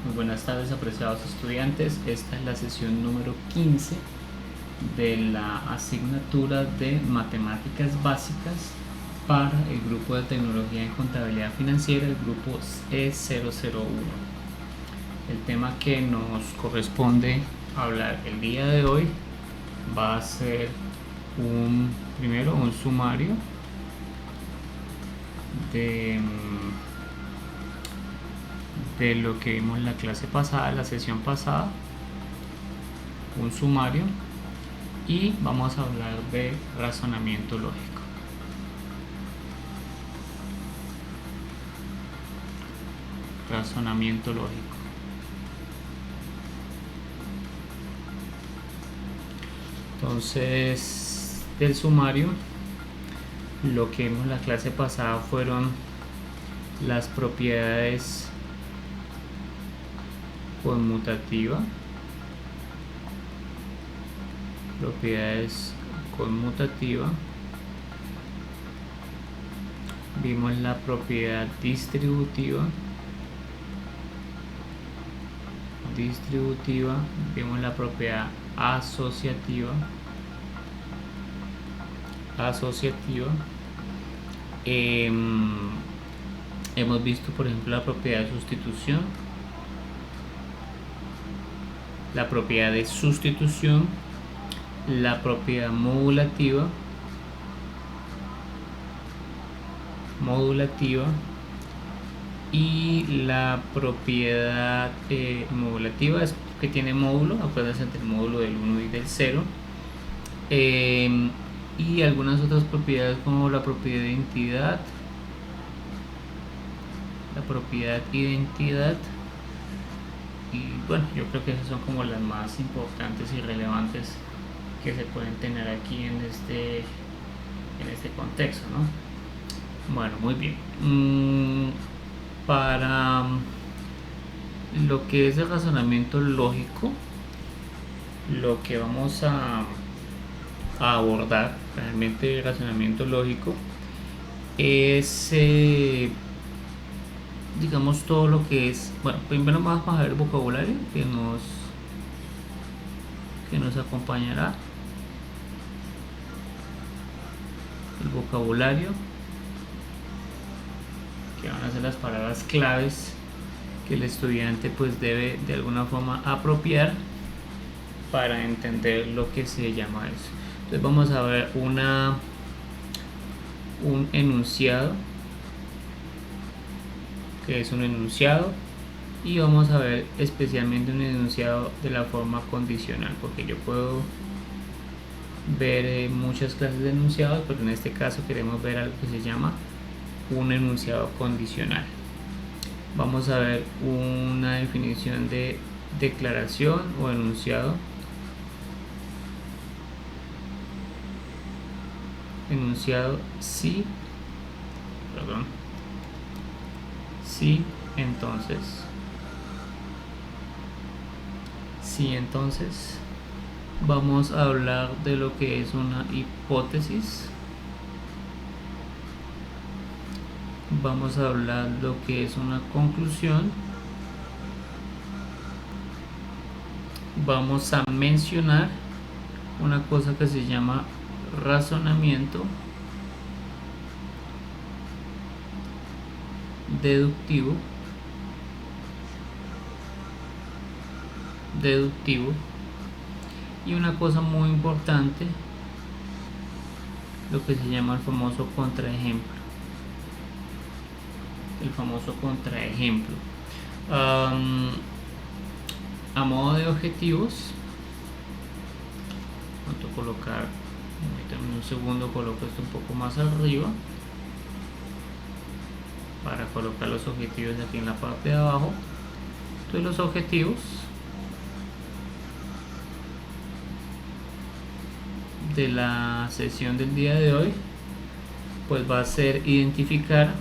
Muy buenas tardes, apreciados estudiantes. Esta es la sesión número 15 de la asignatura de Matemáticas Básicas para el grupo de Tecnología en Contabilidad Financiera, el grupo E001. El tema que nos corresponde hablar el día de hoy va a ser primero un sumario de lo que vimos en la clase pasada, la sesión pasada, un sumario, y vamos a hablar de razonamiento lógico. Razonamiento lógico. Entonces, del sumario, lo que vimos en la clase pasada fueron las propiedades conmutativa, vimos la propiedad distributiva, vimos la propiedad asociativa, hemos visto por ejemplo la propiedad de sustitución, la propiedad de sustitución, la propiedad modulativa, y la propiedad modulativa es que tiene módulo, acuérdense entre el módulo del 1 y del 0, y algunas otras propiedades como la propiedad de identidad, y bueno, yo creo que esas son como las más importantes y relevantes que se pueden tener aquí en este contexto, ¿no? Bueno, muy bien. Para lo que es el razonamiento lógico, lo que vamos a abordar realmente el razonamiento lógico es digamos todo lo que es, bueno, primero vamos a ver el vocabulario que nos acompañará, el vocabulario, que van a ser las palabras claves que el estudiante pues debe de alguna forma apropiar para entender lo que se llama eso. Entonces vamos a ver un enunciado, que es un enunciado, y vamos a ver especialmente un enunciado de la forma condicional, porque yo puedo ver muchas clases de enunciados, pero en este caso queremos ver algo que se llama un enunciado condicional. Vamos a ver una definición de declaración o enunciado. Enunciado sí, entonces vamos a hablar de lo que es una hipótesis, vamos a hablar de lo que es una conclusión, vamos a mencionar una cosa que se llama razonamiento deductivo, y una cosa muy importante, lo que se llama el famoso contraejemplo. A modo de objetivos, voy a colocar, en un segundo coloco esto un poco más arriba para colocar los objetivos aquí en la parte de abajo. Entonces los objetivos de la sesión del día de hoy pues va a ser identificar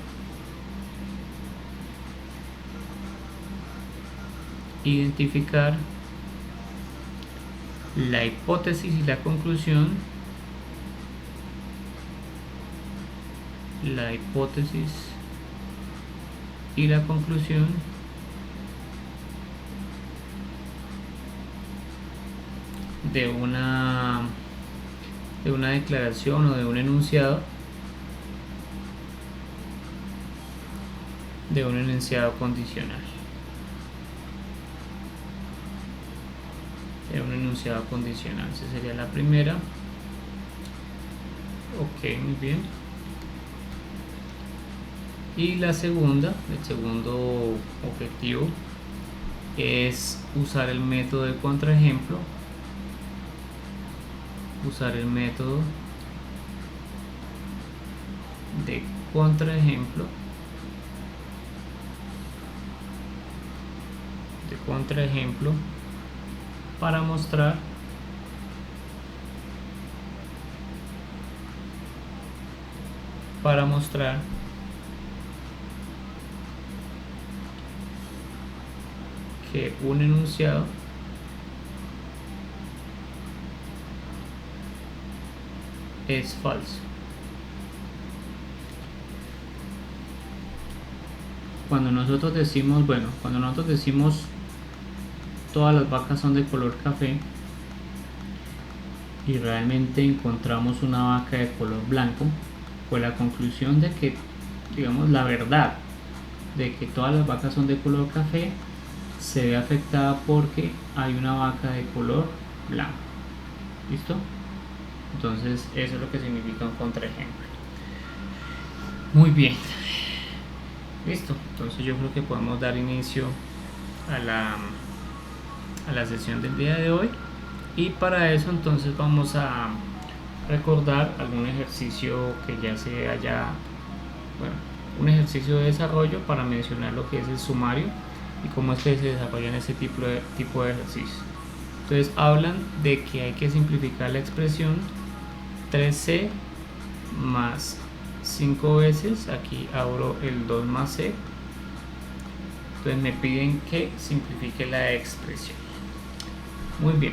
la hipótesis y la conclusión, de una declaración o de un enunciado condicional. Un enunciado condicional, esa sería la primera. Ok, muy bien. Y la segunda, el segundo objetivo es usar el método de contraejemplo. Usar el método de contraejemplo para mostrar que un enunciado es falso. Cuando nosotros decimos todas las vacas son de color café y realmente encontramos una vaca de color blanco, pues la conclusión de que, digamos, la verdad de que todas las vacas son de color café se ve afectada porque hay una vaca de color blanco. ¿Listo? Entonces eso es lo que significa un contraejemplo. Muy bien. Listo. Entonces yo creo que podemos dar inicio a la sesión del día de hoy, y para eso entonces vamos a recordar algún ejercicio que ya se haya, un ejercicio de desarrollo para mencionar lo que es el sumario y cómo es que se desarrollan ese tipo de ejercicios. Entonces hablan de que hay que simplificar la expresión 3c más 5 veces, aquí abro el 2 más c, entonces me piden que simplifique la expresión. Muy bien,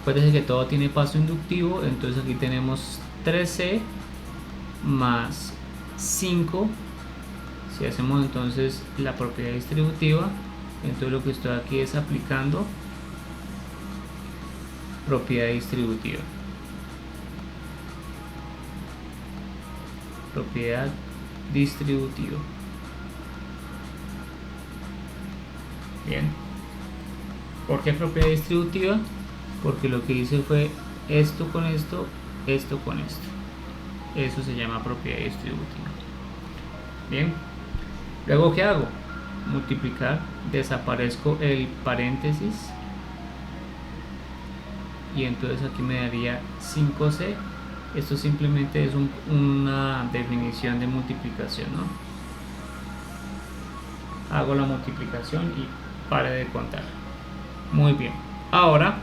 acuérdense que todo tiene paso inductivo, entonces aquí tenemos 3c más 5. Si hacemos entonces la propiedad distributiva, entonces lo que estoy aquí es aplicando propiedad distributiva. Propiedad distributiva. Bien. ¿Por qué propiedad distributiva? Porque lo que hice fue esto con esto, esto con esto. Eso se llama propiedad distributiva. Bien. Luego, ¿qué hago? Multiplicar, desaparezco el paréntesis y entonces aquí me daría 5c. Esto simplemente es una definición de multiplicación, ¿no? Hago la multiplicación y pare de contar. Muy bien. Ahora,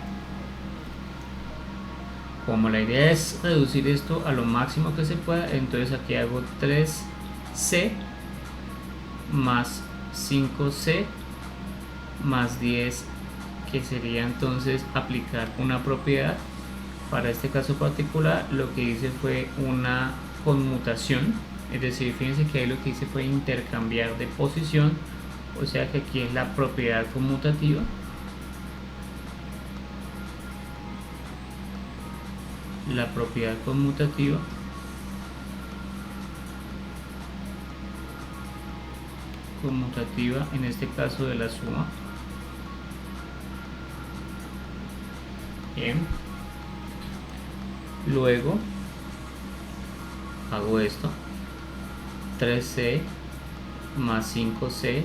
como la idea es reducir esto a lo máximo que se pueda, entonces aquí hago 3c más 5c más 10, que sería entonces aplicar una propiedad. Para este caso particular lo que hice fue una conmutación, es decir, fíjense que ahí lo que hice fue intercambiar de posición, o sea que aquí es la propiedad conmutativa. La propiedad conmutativa en este caso de la suma. Bien. Luego hago esto, 3c más 5c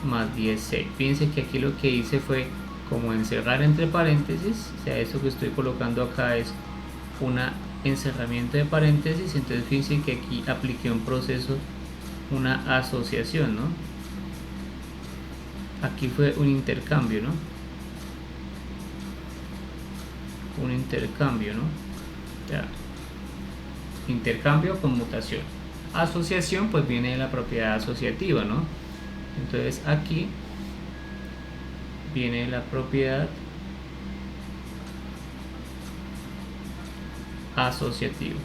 más 10c. Fíjense que aquí lo que hice fue como encerrar entre paréntesis, o sea, esto que estoy colocando acá es una encerramiento de paréntesis, entonces fíjense que aquí apliqué un proceso, una asociación, ¿no? Aquí fue un intercambio, ¿no? Un intercambio, ¿no? Ya. Intercambio, conmutación. Asociación pues viene de la propiedad asociativa, ¿no? Entonces aquí viene la propiedad asociativa.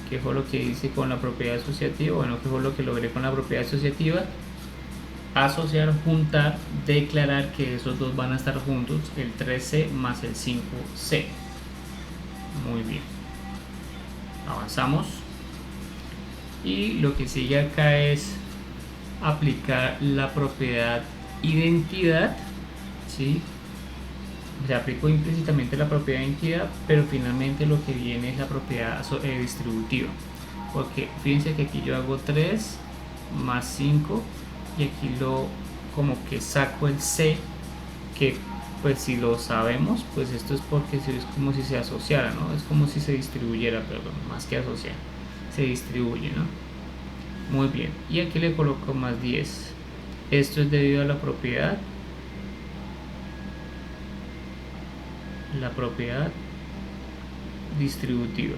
¿Qué fue lo que hice con la propiedad asociativa? Bueno, ¿qué fue lo que logré con la propiedad asociativa? asociar, juntar, declarar que esos dos van a estar juntos, el 3C más el 5C. Muy bien, avanzamos y lo que sigue acá es aplicar la propiedad identidad, ¿sí? Se aplicó implícitamente la propiedad de identidad, pero finalmente lo que viene es la propiedad distributiva, porque fíjense que aquí yo hago 3 más 5 y aquí lo como que saco el C, que pues si lo sabemos, pues esto es porque es como si se asociara, ¿no? Es como si se distribuyera, perdón, más que asociar, se distribuye, ¿no? Muy bien, y aquí le coloco más 10. Esto es debido a la propiedad distributiva.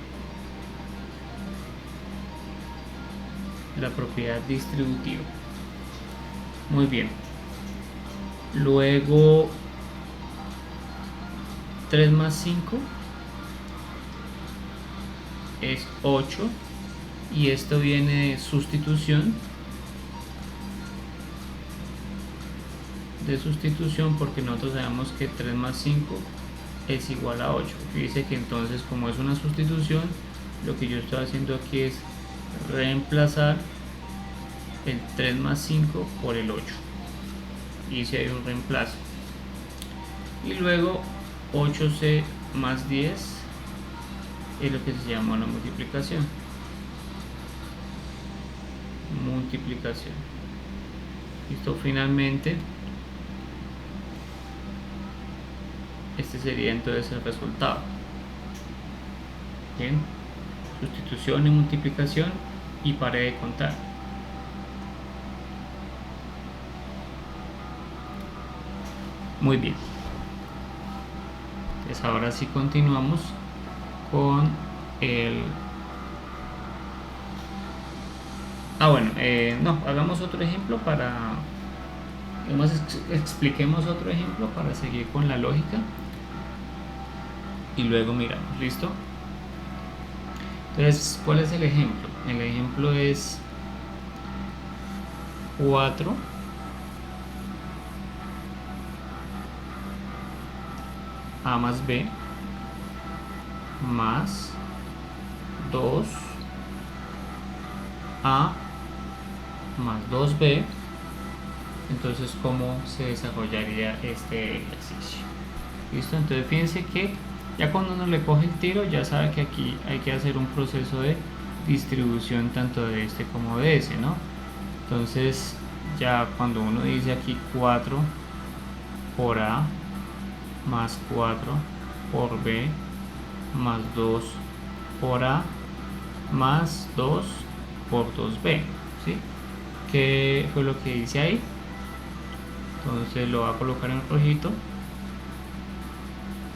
La propiedad distributiva. Muy bien. Luego 3 más 5 es 8 y esto viene de sustitución. Porque nosotros sabemos que 3 más 5 es igual a 8. Fíjense que entonces, como es una sustitución, lo que yo estoy haciendo aquí es reemplazar el 3 más 5 por el 8. Y si hay un reemplazo. Y luego 8C más 10 es lo que se llama una multiplicación. Listo, finalmente este sería entonces el resultado. Bien, sustitución y multiplicación y paré de contar. Muy bien, entonces ahora sí continuamos con el... no, hagamos otro ejemplo para... expliquemos otro ejemplo para seguir con la lógica y luego miramos. ¿Listo? Entonces, ¿cuál es el ejemplo? El ejemplo es 4 A más B más 2A más 2B. Entonces, ¿cómo se desarrollaría este ejercicio? ¿Listo? Entonces, fíjense que ya cuando uno le coge el tiro, ya sabe que aquí hay que hacer un proceso de distribución tanto de este como de ese, ¿no? Entonces, ya cuando uno dice aquí 4 por A más 4 por B más 2 por A más 2 por 2B, ¿sí? ¿Qué fue lo que hice ahí? Entonces lo voy a colocar en rojito.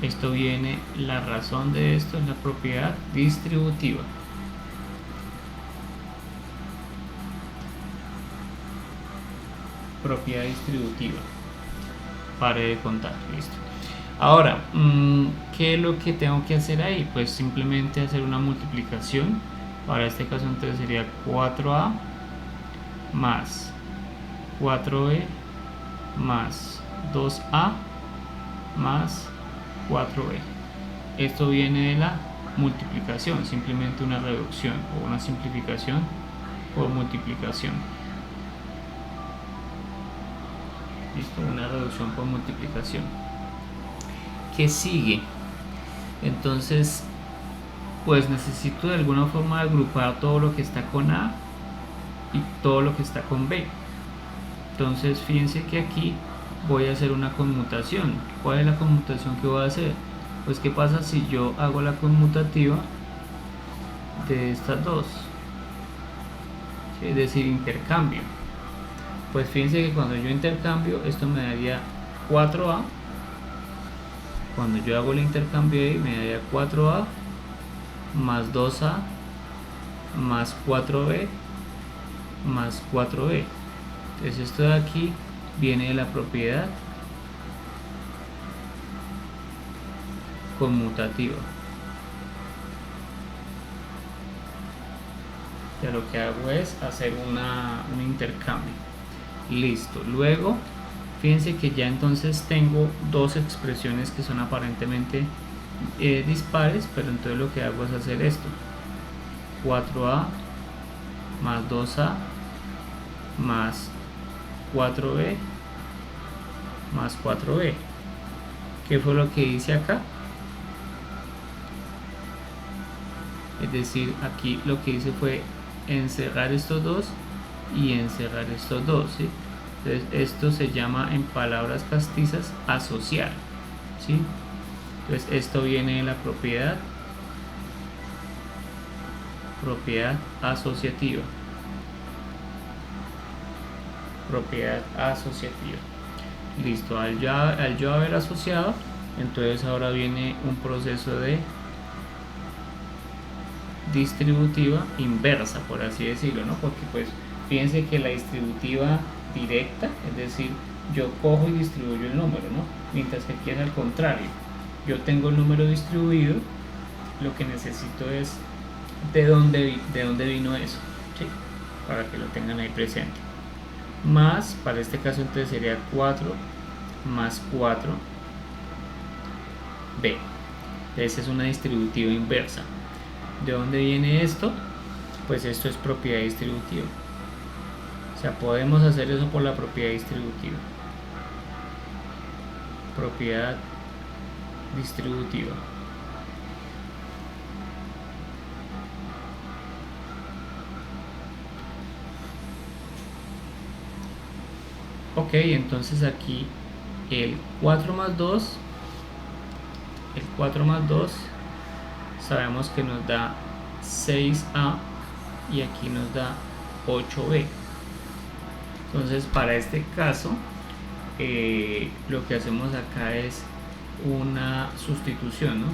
Esto viene, la razón de esto es la propiedad distributiva. Propiedad distributiva. Pare de contar, listo. Ahora, ¿qué es lo que tengo que hacer ahí? Pues simplemente hacer una multiplicación. Para este caso entonces sería 4A más 4B más 2A más 4B. Esto viene de la multiplicación, simplemente una reducción o una simplificación por multiplicación. Listo, una reducción por multiplicación. ¿Qué sigue? Entonces, pues necesito de alguna forma agrupar todo lo que está con A y todo lo que está con B. Entonces, fíjense que aquí voy a hacer una conmutación. ¿Cuál es la conmutación que voy a hacer? Pues, ¿qué pasa si yo hago la conmutativa de estas dos? ¿Sí? Es decir, intercambio. Pues fíjense que cuando yo intercambio, esto me daría 4A. Cuando yo hago el intercambio ahí, me daría 4A más 2A más 4B más 4B. Entonces esto de aquí viene de la propiedad conmutativa. Ya lo que hago es hacer un intercambio. Listo. Luego, fíjense que ya entonces tengo dos expresiones que son aparentemente dispares, pero entonces lo que hago es hacer esto: 4a más 2a más 4b más 4b. ¿Qué fue lo que hice acá? Es decir, aquí lo que hice fue encerrar estos dos y encerrar estos dos, ¿sí? Entonces esto se llama, en palabras castizas, asociar, ¿sí? Entonces esto viene de la propiedad asociativa. Propiedad asociativa. Listo, al yo haber asociado, entonces ahora viene un proceso de distributiva inversa, por así decirlo, ¿no? Porque pues fíjense que la distributiva directa, es decir, yo cojo y distribuyo el número, ¿no? Mientras que aquí es al contrario, yo tengo el número distribuido, lo que necesito es de dónde vino eso, ¿sí? Para que lo tengan ahí presente. Más, para este caso entonces sería 4 más 4b. Esa es una distributiva inversa. ¿De dónde viene esto? Pues esto es propiedad distributiva. O sea, podemos hacer eso por la propiedad distributiva. Propiedad distributiva. Ok, entonces aquí el 4 más 2 sabemos que nos da 6a y aquí nos da 8b. Entonces para este caso lo que hacemos acá es una sustitución, ¿no?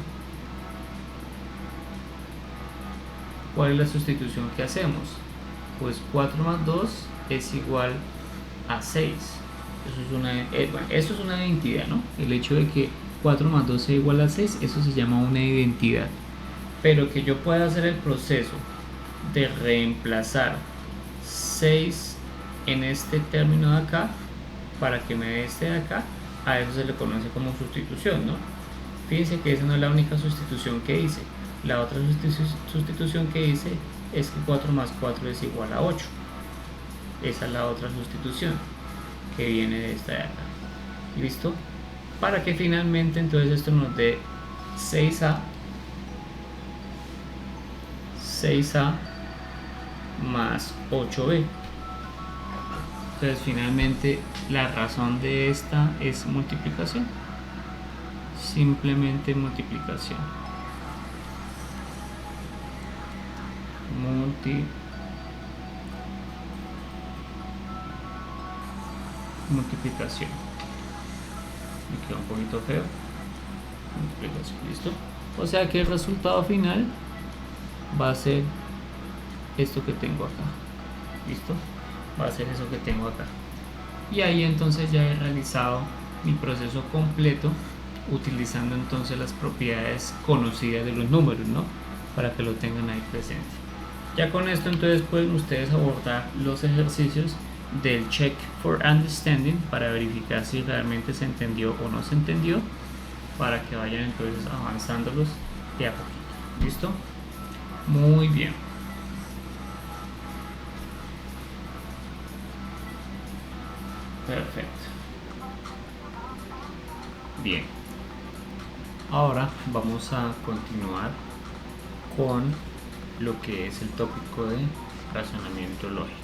¿Cuál es la sustitución que hacemos? Pues 4 más 2 es igual a 6. Eso es una identidad, ¿no? El hecho de que 4 más 2 sea igual a 6, eso se llama una identidad. Pero que yo pueda hacer el proceso de reemplazar 6 en este término de acá para que me dé este de acá, a eso se le conoce como sustitución, ¿no? Fíjense que esa no es la única sustitución que hice. La otra sustitución que hice es que 4 más 4 es igual a 8. Esa es la otra sustitución que viene de esta de acá. ¿Listo? Para que finalmente entonces esto nos dé 6a más 8b. Entonces finalmente la razón de esta es multiplicación. Simplemente multiplicación. Multiplicación. Me queda un poquito feo. Multiplicación, ¿listo? O sea que el resultado final va a ser esto que tengo acá. ¿Listo? Va a ser eso que tengo acá. Y ahí entonces ya he realizado mi proceso completo utilizando entonces las propiedades conocidas de los números, ¿no? Para que lo tengan ahí presente. Ya con esto entonces pueden ustedes abordar los ejercicios del check for understanding para verificar si realmente se entendió o no se entendió, para que vayan entonces avanzándolos de a poquito. ¿Listo? Muy bien. Perfecto. Bien. Ahora vamos a continuar con lo que es el tópico de razonamiento lógico.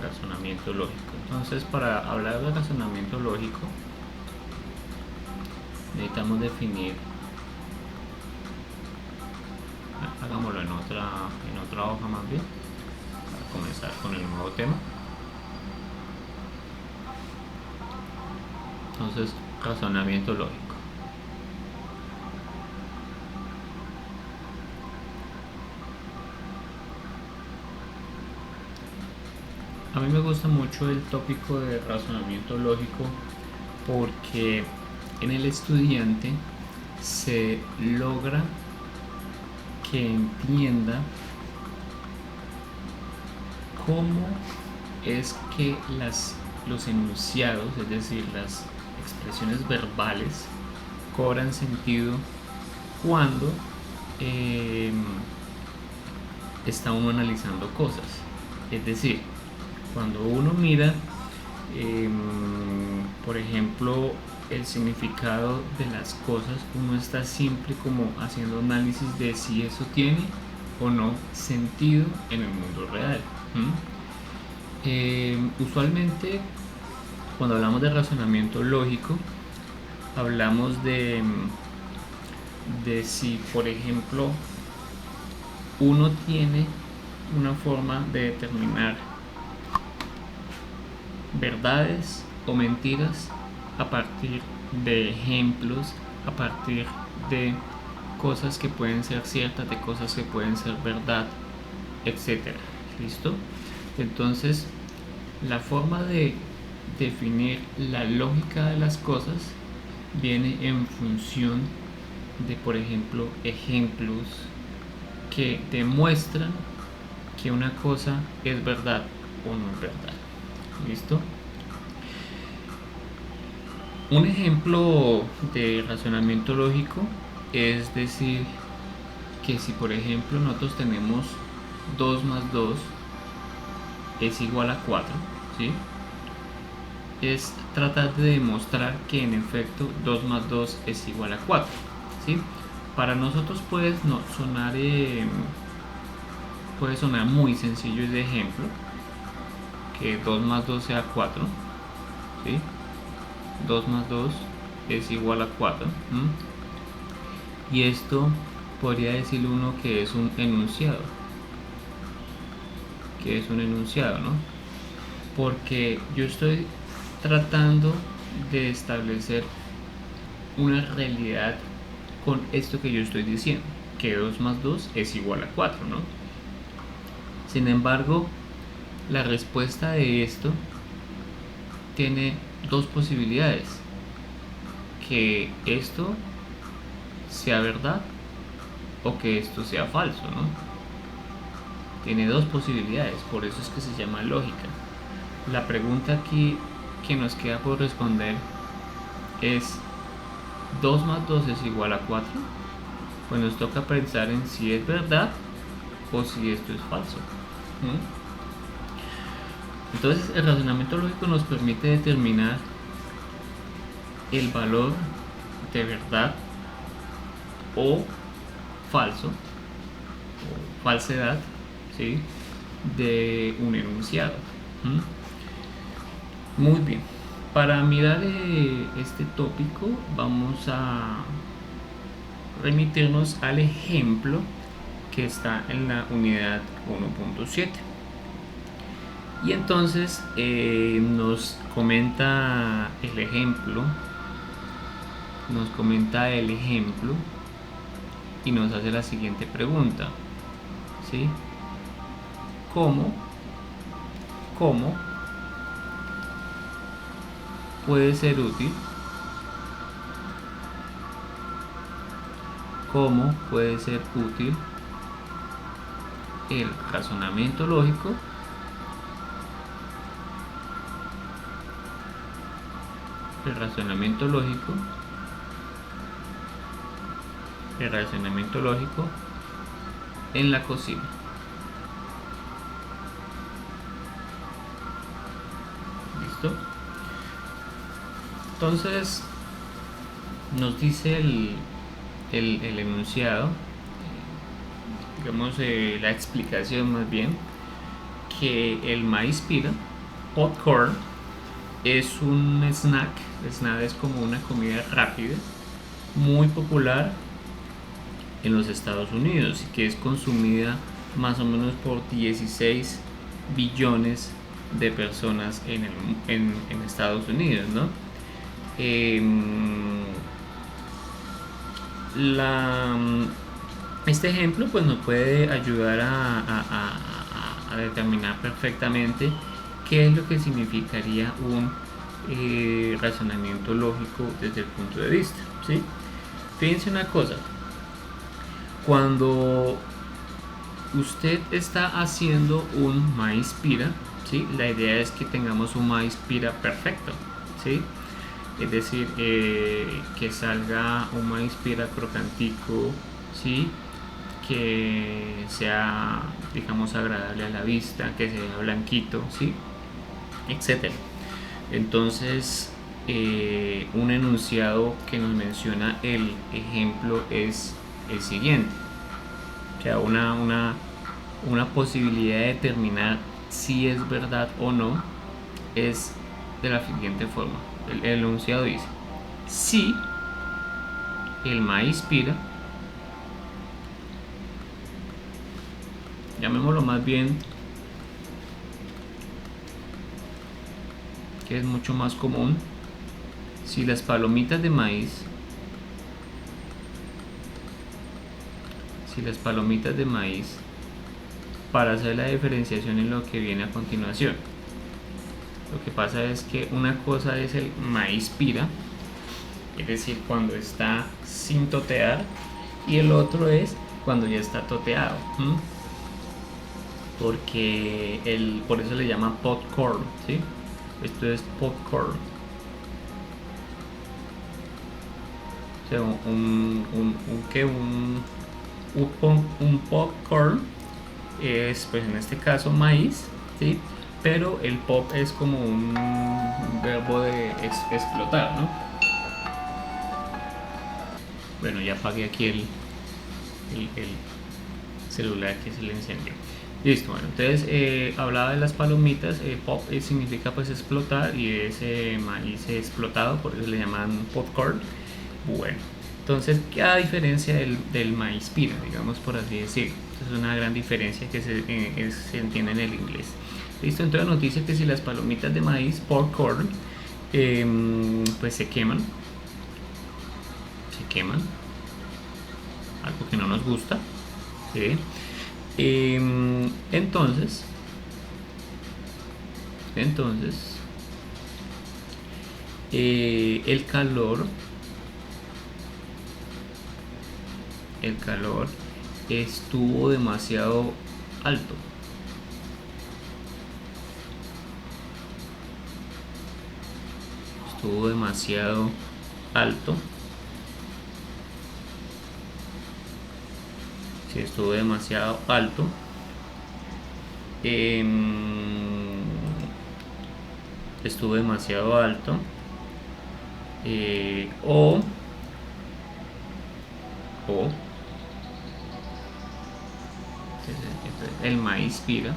Razonamiento lógico. Entonces, para hablar de razonamiento lógico, necesitamos definir, hagámoslo en otra hoja más bien, para comenzar con el nuevo tema. Entonces, razonamiento lógico. A mí me gusta mucho el tópico de razonamiento lógico porque en el estudiante se logra que entienda cómo es que los enunciados, es decir, las expresiones verbales, cobran sentido cuando está uno analizando cosas. Es decir, cuando uno mira, por ejemplo, el significado de las cosas, uno está siempre como haciendo análisis de si eso tiene o no sentido en el mundo real. Usualmente, cuando hablamos de razonamiento lógico, hablamos de si, por ejemplo, uno tiene una forma de determinar verdades o mentiras a partir de ejemplos, a partir de cosas que pueden ser ciertas, de cosas que pueden ser verdad, etcétera. ¿Listo? Entonces, la forma de definir la lógica de las cosas viene en función de, por ejemplo, ejemplos que demuestran que una cosa es verdad o no es verdad. ¿Listo? Un ejemplo de razonamiento lógico es decir que si, por ejemplo, nosotros tenemos 2 más 2 es igual a 4, ¿sí? Es tratar de demostrar que en efecto 2 más 2 es igual a 4, ¿sí? Para nosotros puede sonar muy sencillo ese ejemplo, que 2 más 2 sea 4, ¿sí? 2 más 2 es igual a 4. Y esto podría decir uno que es un enunciado. ¿No? Porque yo estoy tratando de establecer una realidad con esto que yo estoy diciendo, que 2 más 2 es igual a 4, ¿no? Sin embargo, la respuesta de esto tiene dos posibilidades: que esto sea verdad o que esto sea falso, ¿no? Tiene dos posibilidades, por eso es que se llama lógica. La pregunta aquí que nos queda por responder es: 2 más 2 es igual a 4. Pues nos toca pensar en si es verdad o si esto es falso. Entonces, el razonamiento lógico nos permite determinar el valor de verdad o falso o falsedad, ¿sí?, de un enunciado. Muy bien, para mirar este tópico vamos a remitirnos al ejemplo que está en la unidad 1.7. Y entonces nos comenta el ejemplo, y nos hace la siguiente pregunta, ¿sí? ¿Cómo puede ser útil? ¿Cómo puede ser útil el razonamiento lógico en la cocina? ¿Listo? Entonces nos dice el enunciado, digamos la explicación más bien, que el maíz pira, popcorn, es un snack. Snack es como una comida rápida muy popular en los Estados Unidos y que es consumida más o menos por 16 billones de personas en Estados Unidos, ¿no? Este ejemplo pues nos puede ayudar a determinar perfectamente qué es lo que significaría un razonamiento lógico desde el punto de vista, ¿sí? Fíjense una cosa: Cuando usted está haciendo un maíz pira, ¿sí? La idea es que tengamos un maíz pira perfecto, ¿sí? Es decir, que salga un maíz pira crocantico, ¿sí? Que sea, digamos, agradable a la vista, que sea blanquito, ¿sí? Etcétera. Entonces, un enunciado que nos menciona el ejemplo es el siguiente. O sea, una posibilidad de determinar si es verdad o no es de la siguiente forma. El enunciado dice: si el maíz pira, llamémoslo más bien, que es mucho más común, si las palomitas de maíz para hacer la diferenciación en lo que viene a continuación. Lo que pasa es que una cosa es el maíz pira, es decir, cuando está sin totear, y el otro es cuando ya está toteado, porque por eso le llama popcorn, ¿sí? Esto es popcorn. O sea, un popcorn es, pues en este caso, maíz, ¿sí? Pero el pop es como un verbo de explotar, ¿no? Bueno, ya apagué aquí el celular que se le encendió. Listo, bueno, entonces hablaba de las palomitas. Pop significa pues explotar, y ese maíz explotado, por eso le llaman popcorn. Bueno, entonces, ¿qué a diferencia del maíz pira, digamos, por así decirlo? Es una gran diferencia que se entiende en el inglés. Listo, entonces nos dice que si las palomitas de maíz, popcorn, pues se queman, algo que no nos gusta, ¿sí? Entonces el calor estuvo demasiado alto. Estuvo demasiado alto. Si estuvo demasiado alto. Estuvo demasiado alto. O el maíz pira.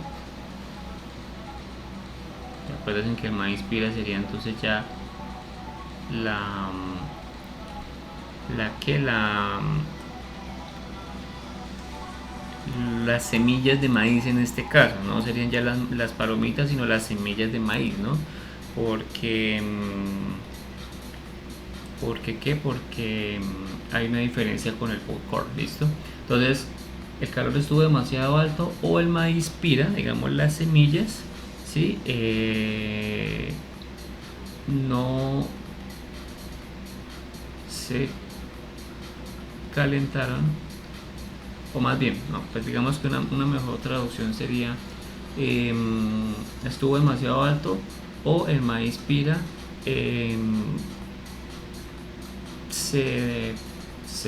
Recuerden que el maíz pira sería entonces ya las semillas de maíz, en este caso no serían ya las palomitas, sino las semillas de maíz, ¿no? Porque hay una diferencia con el popcorn. Listo, entonces el calor estuvo demasiado alto, o el maíz pira, digamos las semillas, ¿sí? No se calentaron, o más bien, no, pues digamos que una mejor traducción sería estuvo demasiado alto, o el maíz pira se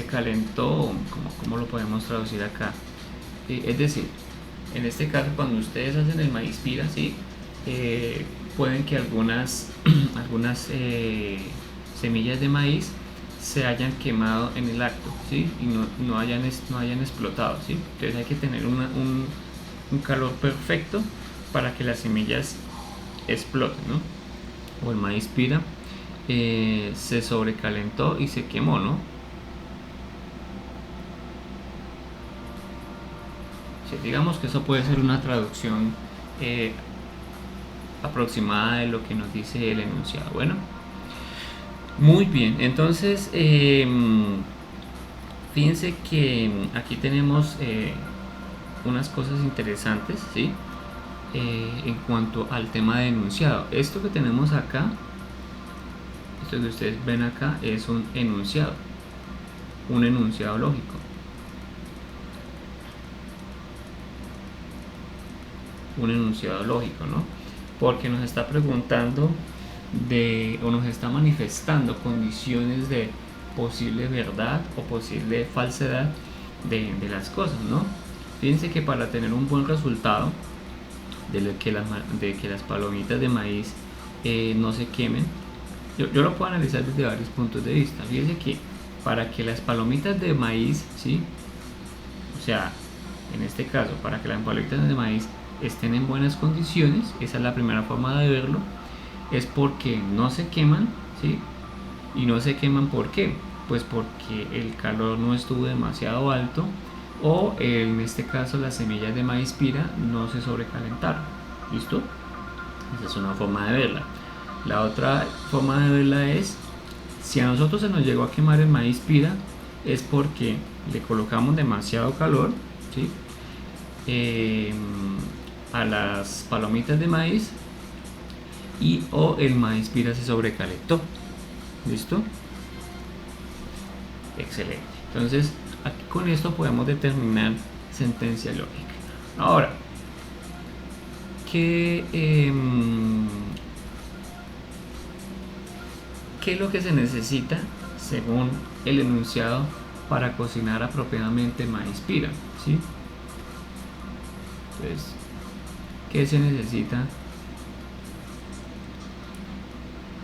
calentó. ¿Cómo lo podemos traducir acá? Es decir, en este caso, cuando ustedes hacen el maíz pira, ¿sí? Pueden que algunas semillas de maíz se hayan quemado en el acto, ¿sí? Y no hayan explotado, ¿sí? Entonces hay que tener un calor perfecto para que las semillas exploten, ¿no? O el maíz pira se sobrecalentó y se quemó, ¿no? Sí, digamos que eso puede ser una traducción aproximada de lo que nos dice el enunciado. Bueno, muy bien, entonces fíjense que aquí tenemos unas cosas interesantes, ¿sí? En cuanto al tema de enunciado. Esto que tenemos acá, esto que ustedes ven acá, es un enunciado lógico. un enunciado lógico, ¿no? Porque nos está preguntando o nos está manifestando condiciones de posible verdad o posible falsedad de las cosas, ¿no? Fíjense que para tener un buen resultado de que las palomitas de maíz no se quemen, yo lo puedo analizar desde varios puntos de vista. Fíjense que para que las palomitas de maíz, ¿sí? O sea, en este caso, para que las palomitas de maíz estén en buenas condiciones, esa es la primera forma de verlo, es porque no se queman, ¿sí? Y no se queman, ¿por qué? Pues porque el calor no estuvo demasiado alto, o en este caso las semillas de maíz pira no se sobrecalentaron. ¿Listo? Esa es una forma de verla. La otra forma de verla es, si a nosotros se nos llegó a quemar el maíz pira, es porque le colocamos demasiado calor, ¿sí? A las palomitas de maíz, y o el maíz pira se sobrecalentó. ¿Listo? Excelente. Entonces, aquí con esto podemos determinar sentencia lógica. Ahora, ¿qué es lo que se necesita según el enunciado para cocinar apropiadamente maíz pira? ¿Sí? Entonces, ¿qué se necesita?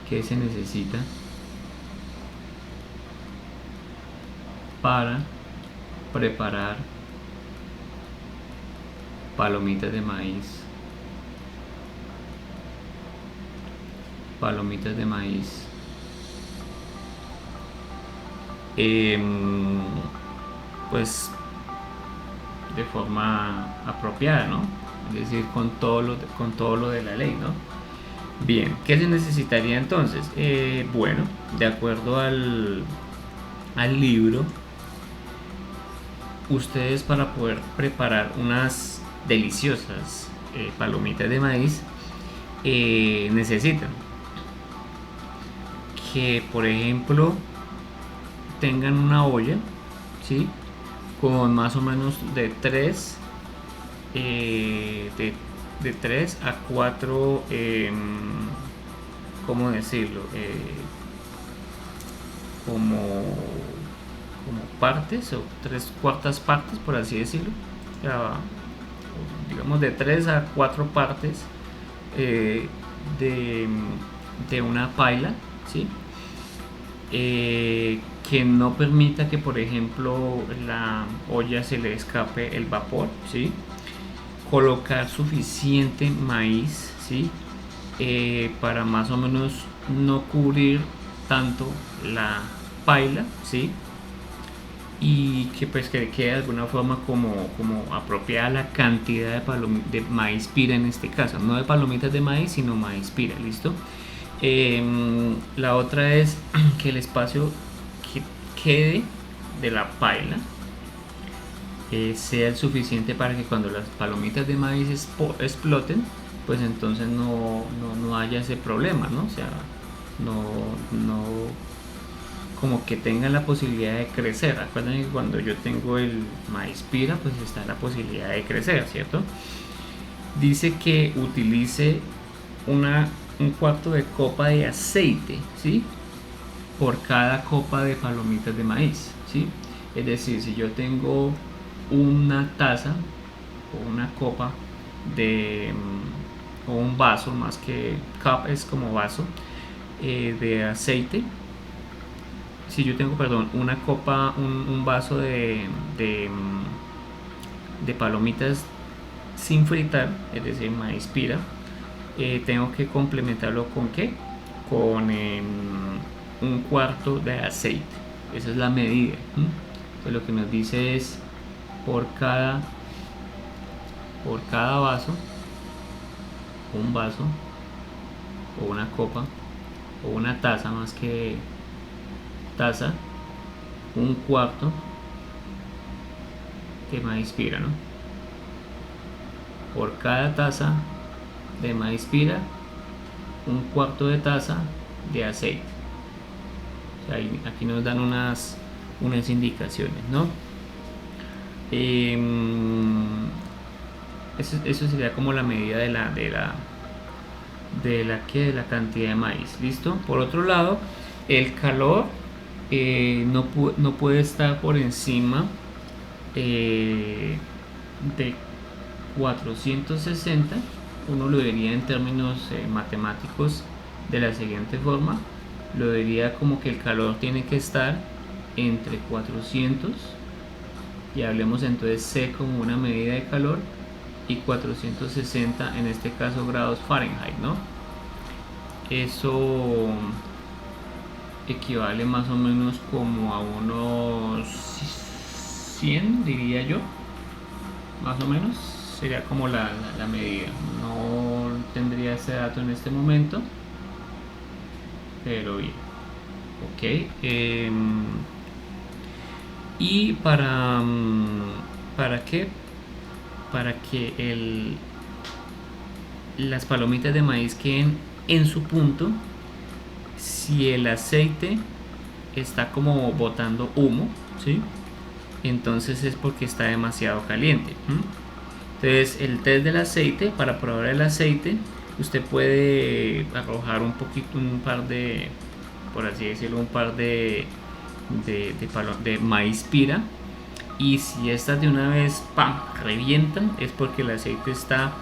¿Qué se necesita para preparar palomitas de maíz? Palomitas de maíz pues de forma apropiada, ¿no? Es decir, con todo lo de la ley, ¿no? Bien, ¿qué se necesitaría entonces? Bueno, de acuerdo al libro, ustedes, para poder preparar unas deliciosas palomitas de maíz, necesitan que, por ejemplo, tengan una olla, ¿sí? Con más o menos de 3 a 4, ¿cómo decirlo? Como partes, o 3/4 partes, por así decirlo. Digamos de 3 a 4 partes de una paila, ¿sí? Que no permita que, por ejemplo, la olla se le escape el vapor, ¿sí? Colocar suficiente maíz, ¿sí? Para más o menos no cubrir tanto la paila, ¿sí? Y que pues que quede de alguna forma como apropiada la cantidad de maíz pira, en este caso, no de palomitas de maíz, sino maíz pira. ¿Listo? La otra es que el espacio que quede de la paila sea el suficiente para que cuando las palomitas de maíz exploten, pues entonces no haya ese problema, ¿no? O sea, no como que tengan la posibilidad de crecer. Recuerden que cuando yo tengo el maíz pira, pues está la posibilidad de crecer, ¿cierto? Dice que utilice un 1/4 de copa de aceite, ¿sí? Por cada copa de palomitas de maíz, ¿sí? Es decir, si yo tengo una taza o una copa o un vaso, más que cup es como vaso, de aceite. Si yo tengo, perdón, una copa, un vaso de palomitas sin fritar, es decir, maíz pira, tengo que complementarlo ¿con qué? Con 1/4 de aceite. Esa es la medida. Entonces lo que nos dice es por cada vaso, un vaso o una copa o una taza, más que taza, 1/4 de maíz pira, ¿no? Por cada taza de maíz pira, 1/4 de taza de aceite. O sea, aquí nos dan unas indicaciones, ¿no? Eso sería como la medida de la cantidad de maíz. ¿Listo? Por otro lado, el calor no puede estar por encima de 460. Uno lo diría en términos matemáticos de la siguiente forma: lo diría como que el calor tiene que estar entre 400, y hablemos entonces C como una medida de calor, y 460 en este caso grados Fahrenheit, ¿no? Eso equivale más o menos como a unos 100, diría yo, más o menos sería como la medida. No tendría ese dato en este momento, pero bien. Ok. Y ¿para qué? Para que las palomitas de maíz queden en su punto. Si el aceite está como botando humo, ¿sí?, entonces es porque está demasiado caliente. Entonces, el test del aceite, para probar el aceite, usted puede arrojar un poquito, un par de, por así decirlo, un par de maíz pira, y si estas de una vez ¡pam!, revientan, es porque el aceite está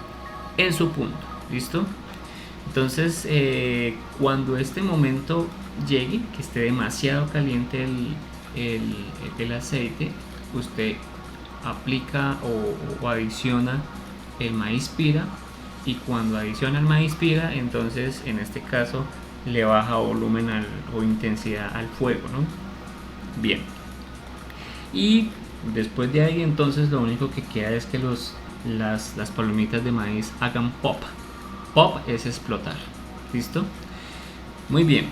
en su punto. ¿Listo? Entonces, cuando este momento llegue, que esté demasiado caliente el aceite, usted aplica o adiciona el maíz pira, y cuando adiciona el maíz pira, entonces en este caso le baja volumen o intensidad al fuego, ¿no? Bien. Y después de ahí, entonces lo único que queda es que las palomitas de maíz hagan pop. Pop es explotar. ¿Listo? Muy bien.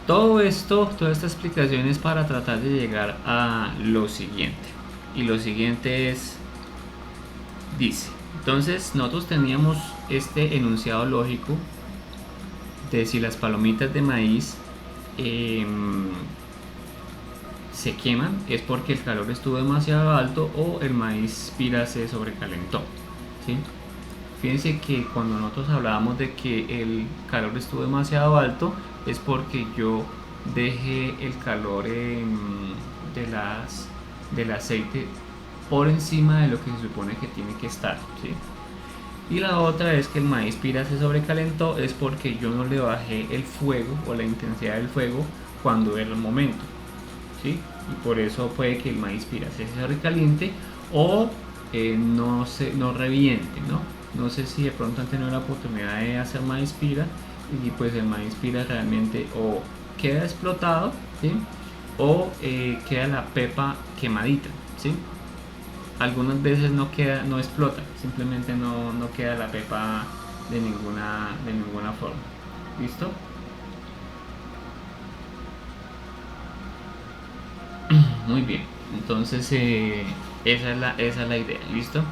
Todo esto, toda esta explicación es para tratar de llegar a lo siguiente. Y lo siguiente dice, entonces nosotros teníamos este enunciado lógico de si las palomitas de maíz se queman, es porque el calor estuvo demasiado alto o el maíz pira se sobrecalentó, ¿sí? Fíjense que cuando nosotros hablábamos de que el calor estuvo demasiado alto, es porque yo dejé el calor del aceite por encima de lo que se supone que tiene que estar, ¿sí? Y la otra es que el maíz pira se sobrecalentó, es porque yo no le bajé el fuego o la intensidad del fuego cuando era el momento, ¿sí? Y por eso puede que el maíz pira se sobrecaliente o no reviente, ¿no? No sé si de pronto han tenido la oportunidad de hacer maíz pira, y pues el maíz pira realmente o queda explotado, ¿sí?, o queda la pepa quemadita, ¿sí? Algunas veces no explota, simplemente no queda la pepa de ninguna forma. ¿Listo? Muy bien, entonces esa es la idea. ¿Listo?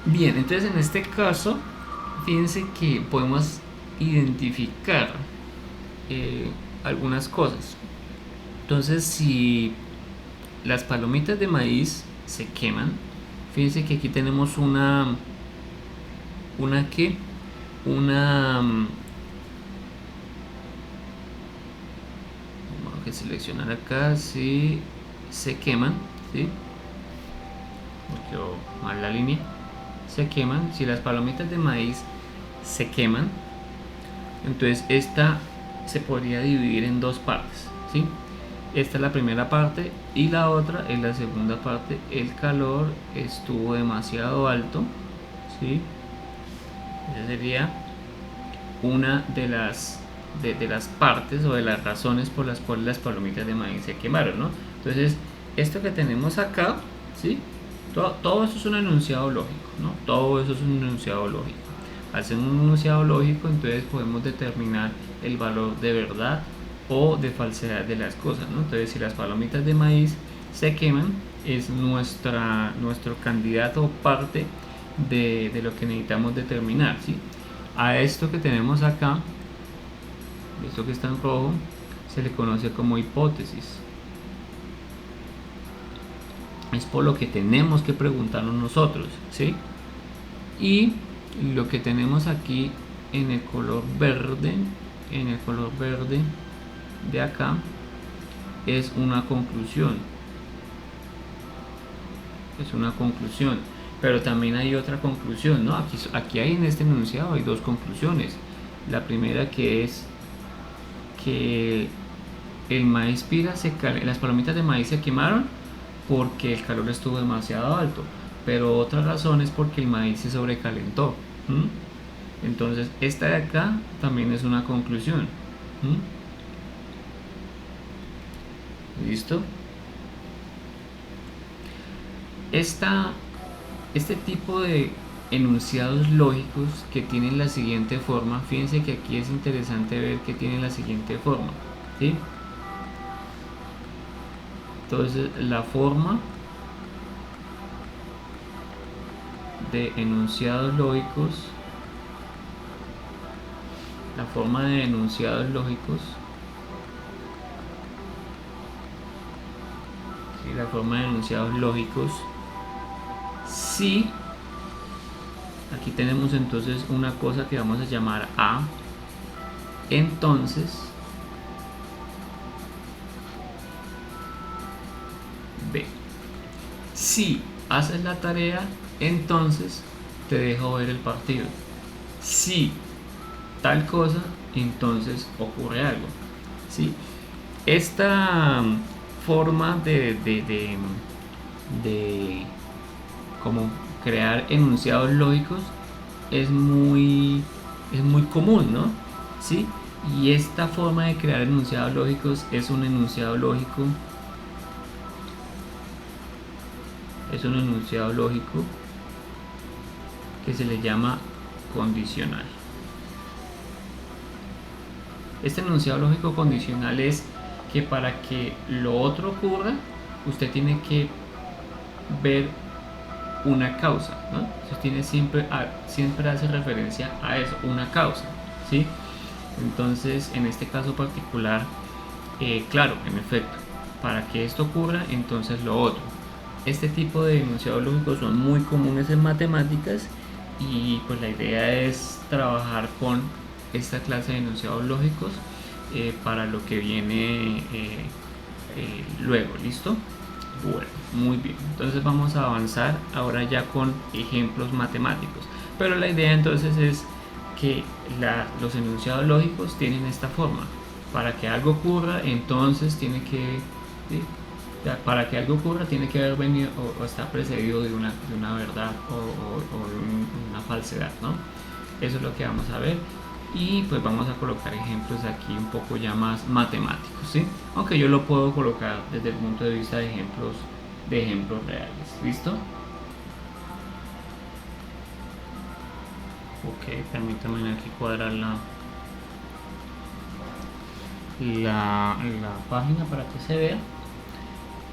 Bien, entonces en este caso, fíjense que podemos identificar algunas cosas. Entonces, si las palomitas de maíz se queman, fíjense que aquí tenemos una vamos a seleccionar acá, si se queman, ¿sí?, porque mal la línea, se queman. Si las palomitas de maíz se queman, entonces esta se podría dividir en dos partes, ¿sí? Esta es la primera parte y la otra es la segunda parte. El calor estuvo demasiado alto, ¿sí? Esa sería una de las partes o de las razones por las cuales las palomitas de maíz se quemaron, ¿no? Entonces, esto que tenemos acá, ¿sí?, todo eso es un enunciado lógico, ¿no? Todo eso es un enunciado lógico. Al ser un enunciado lógico, entonces podemos determinar el valor de verdad o de falsedad de las cosas, ¿no? Entonces, si las palomitas de maíz se queman, es nuestro candidato, parte de lo que necesitamos determinar, ¿sí? A esto que tenemos acá, esto que está en rojo, se le conoce como hipótesis. Es por lo que tenemos que preguntarnos nosotros, ¿sí? Y lo que tenemos aquí en el color verde de acá es una conclusión, pero también hay otra conclusión, ¿no? Aquí hay, en este enunciado hay dos conclusiones. La primera, que es que el maíz pira las palomitas de maíz se quemaron porque el calor estuvo demasiado alto, pero otra razón es porque el maíz se sobrecalentó. Entonces esta de acá también es una conclusión. ¿Listo? Este tipo de enunciados lógicos que tienen la siguiente forma, fíjense que aquí es interesante ver que tienen la siguiente forma, ¿sí? Entonces la forma de enunciados lógicos, sí, aquí tenemos entonces una cosa que vamos a llamar A, entonces B. Si haces la tarea, entonces te dejo ver el partido. Si tal cosa, entonces ocurre algo. ¿Sí? Esta forma de como crear enunciados lógicos es muy común, ¿no? ¿Sí? Y esta forma de crear enunciados lógicos es un enunciado lógico que se le llama condicional. Este enunciado lógico condicional es que para que lo otro ocurra, usted tiene que ver una causa, ¿no? Entonces siempre hace referencia a eso, una causa, ¿sí? Entonces, en este caso particular, claro, en efecto, para que esto ocurra, entonces lo otro. Este tipo de enunciados lógicos son muy comunes en matemáticas y pues la idea es trabajar con esta clase de enunciados lógicos para lo que viene luego, ¿listo? Bueno, muy bien, entonces vamos a avanzar ahora ya con ejemplos matemáticos, pero la idea entonces es que los enunciados lógicos tienen esta forma. Para que algo ocurra, entonces tiene que para que algo ocurra tiene que haber venido o estar precedido de una verdad o una falsedad, ¿no? Eso es lo que vamos a ver y pues vamos a colocar ejemplos aquí un poco ya más matemáticos, ¿sí? Aunque yo lo puedo colocar desde el punto de vista de ejemplos reales. ¿Listo? Ok, permítanme aquí cuadrar la página para que se vea.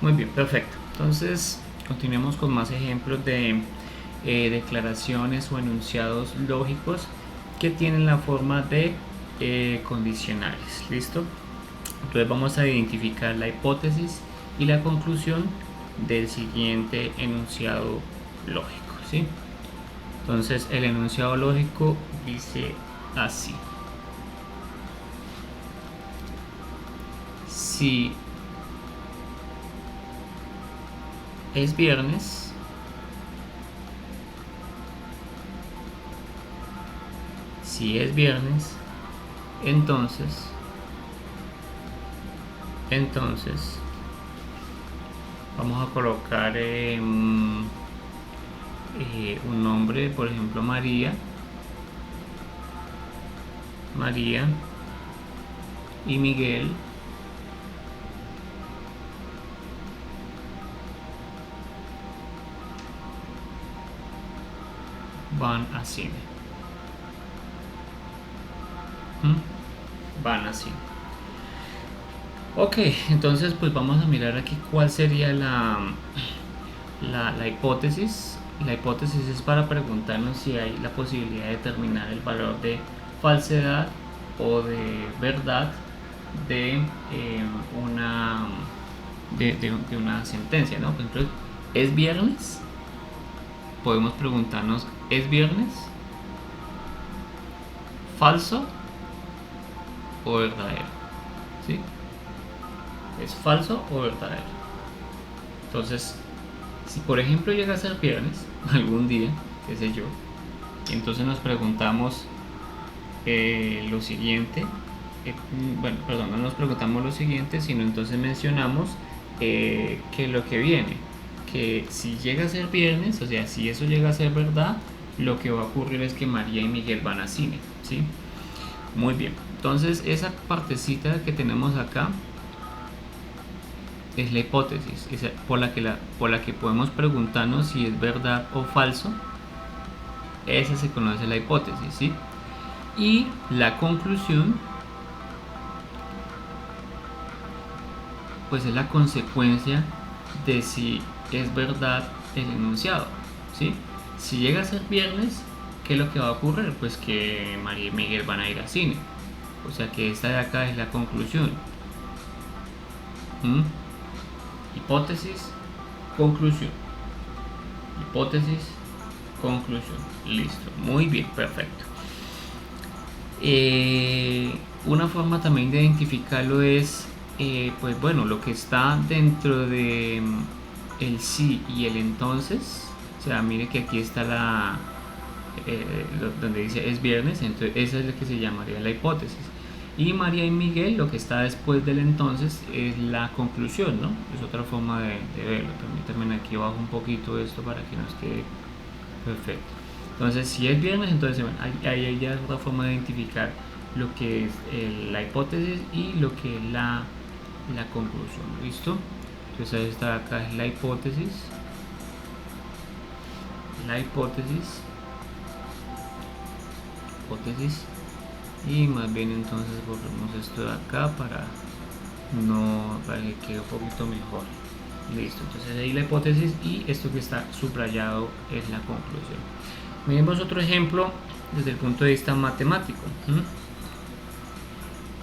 Muy bien, perfecto. Entonces continuemos con más ejemplos de declaraciones o enunciados lógicos que tienen la forma de condicionales. ¿Listo? Entonces vamos a identificar la hipótesis y la conclusión del siguiente enunciado lógico, ¿sí? Entonces el enunciado lógico dice así: si es viernes, entonces vamos a colocar un nombre, por ejemplo María y Miguel van a cine. Van a cine. Ok, entonces pues vamos a mirar aquí cuál sería la hipótesis. La hipótesis es para preguntarnos si hay la posibilidad de determinar el valor de falsedad o de verdad de una sentencia, ¿no? Por ejemplo, ¿es viernes? podemos preguntarnos, ¿es viernes? ¿Falso o verdadero? ¿Sí? ¿Es falso o verdadero? Entonces, si por ejemplo llega a ser viernes, algún día, qué sé yo, entonces nos preguntamos lo siguiente, bueno, perdón, no nos preguntamos lo siguiente, sino entonces mencionamos que lo que viene, que si llega a ser viernes, o sea, si eso llega a ser verdad, lo que va a ocurrir es que María y Miguel van a cine, ¿sí? Muy bien, entonces esa partecita que tenemos acá es la hipótesis, por la que podemos preguntarnos si es verdad o falso. Esa se conoce la hipótesis, ¿sí? Y la conclusión, pues es la consecuencia de si es verdad el enunciado, ¿sí? Si llega a ser viernes, ¿qué es lo que va a ocurrir? Pues que María y Miguel van a ir al cine. O sea que esta de acá es la conclusión. Hipótesis, conclusión. Hipótesis, conclusión. Listo. Muy bien, perfecto. Una forma también de identificarlo es, pues bueno, lo que está dentro de el sí y el entonces. O sea, mire que aquí está donde dice es viernes, entonces esa es la que se llamaría la hipótesis. Y María y Miguel, lo que está después del entonces es la conclusión, ¿no? Es otra forma de verlo. También aquí bajo un poquito esto para que nos quede perfecto. Entonces, si es viernes, entonces bueno, ahí ya es otra forma de identificar lo que es la hipótesis y lo que es la conclusión. ¿Listo? Entonces esta acá es la hipótesis. La hipótesis. Y más bien entonces borremos esto de acá para que quede un poquito mejor. Listo, entonces ahí la hipótesis y esto que está subrayado es la conclusión. Miremos otro ejemplo desde el punto de vista matemático.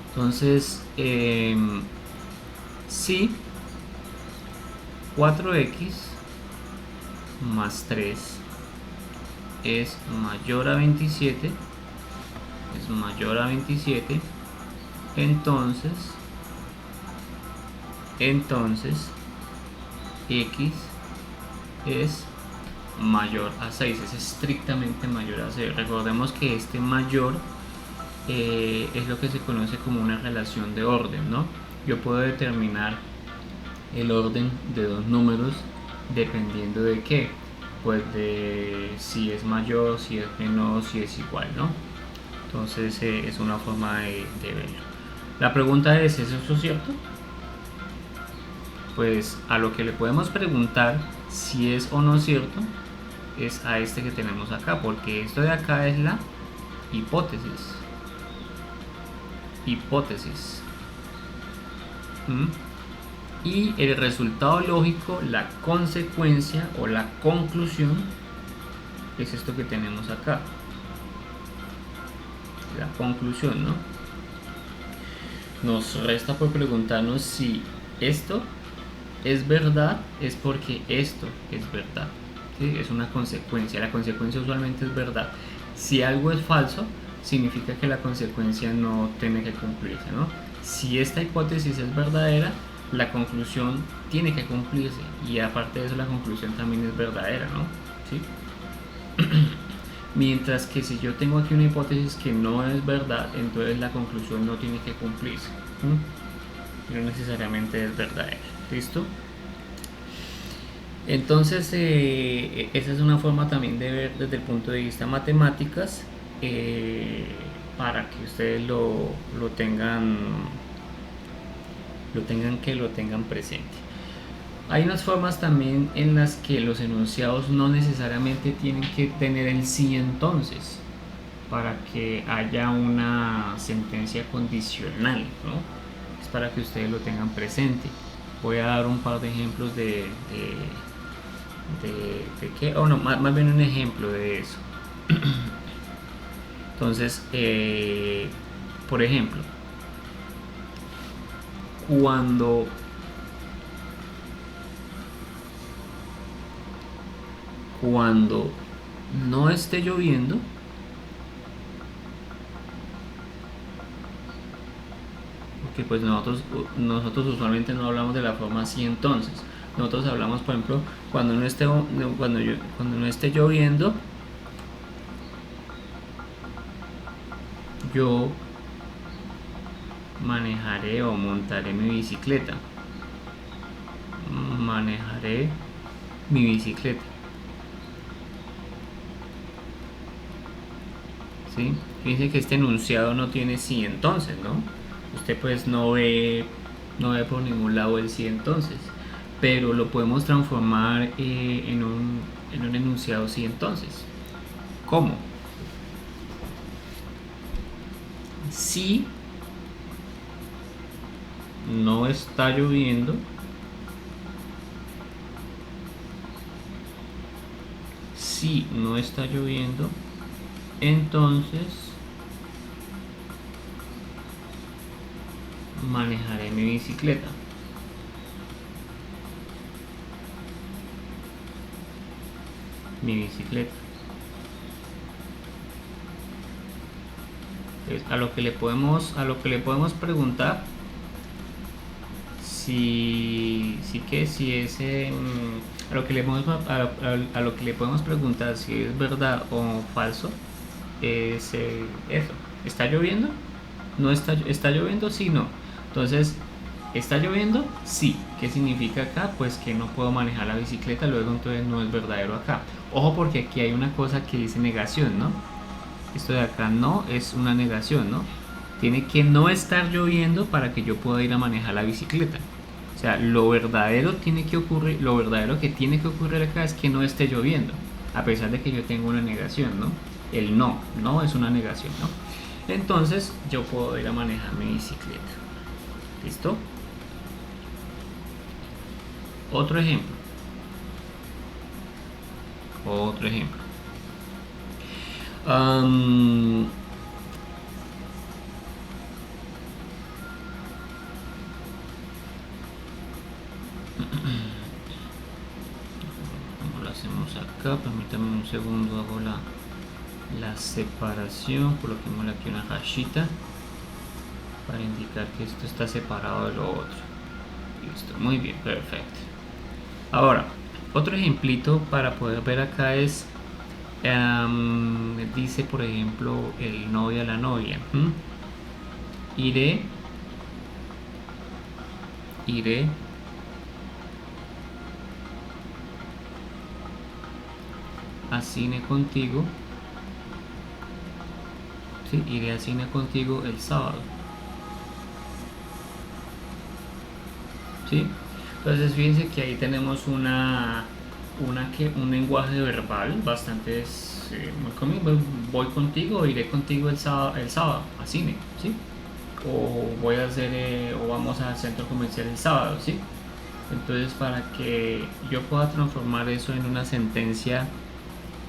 Entonces, si 4x más 3 es mayor a 27, entonces x es mayor a 6, es estrictamente mayor a 6. Recordemos que este mayor es lo que se conoce como una relación de orden, ¿no? Yo puedo determinar el orden de dos números dependiendo de qué, pues de si es mayor, si es menor, si es igual, ¿no? Entonces es una forma de verlo. La pregunta es eso cierto? Pues a lo que le podemos preguntar si es o no cierto es a este que tenemos acá, porque esto de acá es la hipótesis. Y el resultado lógico, la consecuencia o la conclusión es esto que tenemos acá, la conclusión, ¿no? Nos resta por preguntarnos si esto es verdad, es porque esto es verdad, ¿sí? Es una consecuencia, la consecuencia usualmente es verdad. Si algo es falso, significa que la consecuencia no tiene que cumplirse, ¿no? Si esta hipótesis es verdadera, la conclusión tiene que cumplirse, y aparte de eso la conclusión también es verdadera, ¿no? ¿Sí? Mientras que si yo tengo aquí una hipótesis que no es verdad, entonces la conclusión no tiene que cumplirse, no necesariamente es verdadera. ¿Listo? Entonces esa es una forma también de ver desde el punto de vista matemáticas, para que ustedes lo tengan presente. Hay unas formas también en las que los enunciados no necesariamente tienen que tener el sí entonces para que haya una sentencia condicional, ¿no? Es para que ustedes lo tengan presente. Voy a dar un par de ejemplos de qué, o no, más bien un ejemplo de eso. Entonces, por ejemplo, cuando no esté lloviendo, porque pues nosotros usualmente no hablamos de la forma así. Entonces nosotros hablamos, por ejemplo, cuando no esté lloviendo, yo manejaré o montaré mi bicicleta. Manejaré mi bicicleta. ¿Sí? Fíjense que este enunciado no tiene sí entonces, ¿no? Usted pues no ve por ningún lado el sí entonces, pero lo podemos transformar en un enunciado sí entonces. ¿Cómo? Si no está lloviendo, si no está lloviendo, entonces manejaré mi bicicleta. Mi bicicleta. Entonces, a lo que le podemos preguntar si es a lo que le podemos preguntar si es verdad o falso es eso. ¿Está lloviendo? ¿No está lloviendo? Sí, no. Entonces, ¿está lloviendo? Sí. ¿Qué significa acá? Pues que no puedo manejar la bicicleta, luego entonces no es verdadero acá. Ojo, porque aquí hay una cosa que dice negación, ¿no? Esto de acá no es una negación, ¿no? Tiene que no estar lloviendo para que yo pueda ir a manejar la bicicleta. O sea, lo verdadero que tiene que ocurrir acá es que no esté lloviendo, a pesar de que yo tengo una negación, ¿no? El no es una negación, ¿no? Entonces yo puedo ir a manejar mi bicicleta. ¿Listo? Otro ejemplo. Otro ejemplo. ¿Cómo lo hacemos acá? Permítame un segundo, hago la separación. Coloquémosle aquí una rayita para indicar que esto está separado de lo otro. Listo, muy bien, perfecto. Ahora, otro ejemplito para poder ver acá es, dice por ejemplo el novio a la novia. Iré a cine contigo. Sí, iré a cine contigo el sábado. ¿Sí? Entonces fíjense que ahí tenemos un lenguaje verbal bastante muy común. Voy contigo o iré contigo el sábado a cine, ¿sí? O vamos al centro comercial el sábado, ¿sí? Entonces, para que yo pueda transformar eso en una sentencia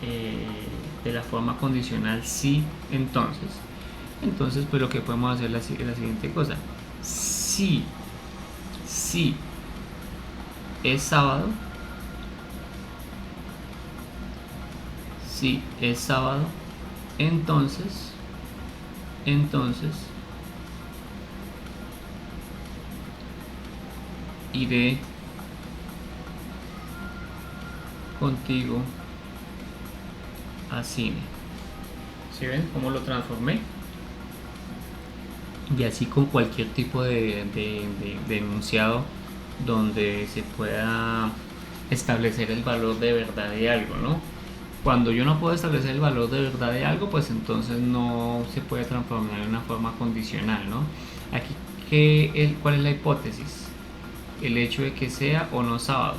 de la forma condicional sí, entonces pues lo que podemos hacer es la siguiente cosa. Si es sábado, si es sábado, entonces iré contigo a cine. ¿Sí ven cómo lo transformé? Y así con cualquier tipo de enunciado donde se pueda establecer el valor de verdad de algo, ¿no? Cuando yo no puedo establecer el valor de verdad de algo, pues entonces no se puede transformar en una forma condicional, ¿no? Aquí, ¿cuál es la hipótesis? El hecho de que sea o no sábado.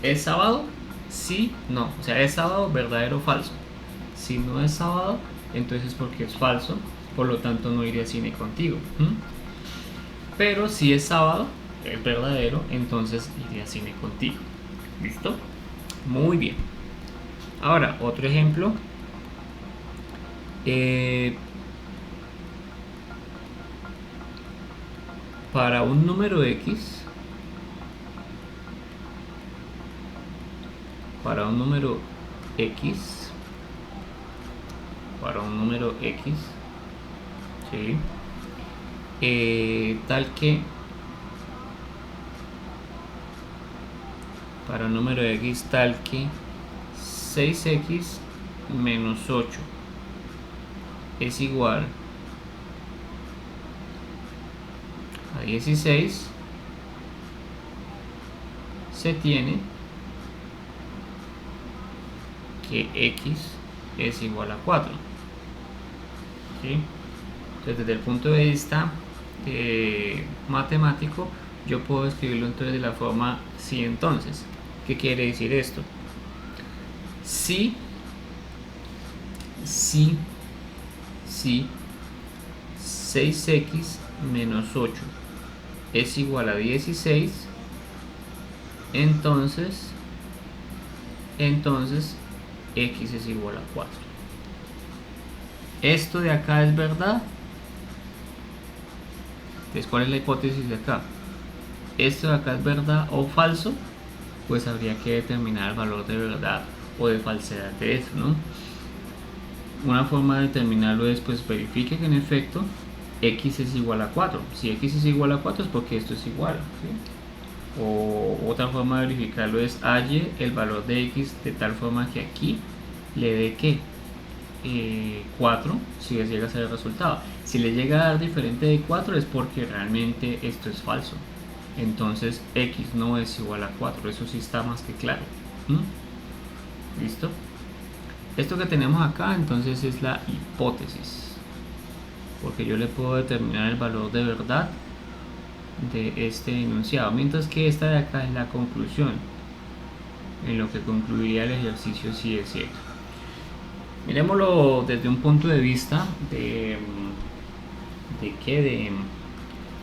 ¿Es sábado? Sí, no. O sea, ¿es sábado verdadero o falso? Si no es sábado, entonces es porque es falso, por lo tanto no iré a cine contigo. Pero si es sábado, es verdadero, entonces iré a cine contigo. ¿Listo? Muy bien. Ahora, otro ejemplo. Para un número X, X, ¿sí? Tal que para un número X tal que 6X menos 8 es igual a 16, se tiene que X es igual a 4, ¿sí? Entonces, desde el punto de vista matemático, yo puedo escribirlo entonces de la forma si entonces. ¿Qué quiere decir esto? Si 6x menos 8 es igual a 16, entonces x es igual a 4. Esto de acá es verdad. Entonces, ¿cuál es la hipótesis de acá? Esto de acá es verdad o falso, pues habría que determinar el valor de verdad o de falsedad de eso, ¿no? Una forma de determinarlo es, pues, verifique que en efecto x es igual a 4. Si x es igual a 4 es porque esto es igual, ¿sí? O otra forma de verificarlo es halle el valor de x de tal forma que aquí le dé que 4 si les llega a ser el resultado. Si le llega a dar diferente de 4 es porque realmente esto es falso. Entonces x no es igual a 4, eso sí está más que claro. ¿Listo? Esto que tenemos acá entonces es la hipótesis, porque yo le puedo determinar el valor de verdad de este enunciado, mientras que esta de acá es la conclusión, en lo que concluiría el ejercicio si es cierto. Miremoslo desde un punto de vista de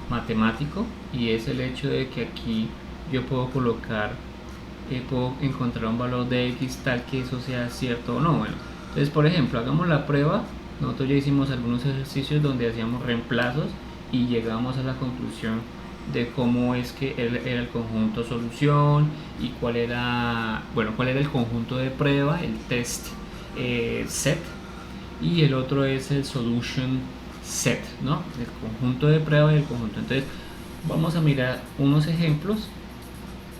matemático, y es el hecho de que aquí yo puedo colocar, puedo encontrar un valor de x tal que eso sea cierto o no. Bueno, entonces, por ejemplo, hagamos la prueba. Nosotros ya hicimos algunos ejercicios donde hacíamos reemplazos y llegamos a la conclusión de cómo es que era el conjunto solución y cuál era el conjunto de prueba, el test set, y el otro es el solution set, ¿no? El conjunto de prueba y el conjunto. Entonces vamos a mirar unos ejemplos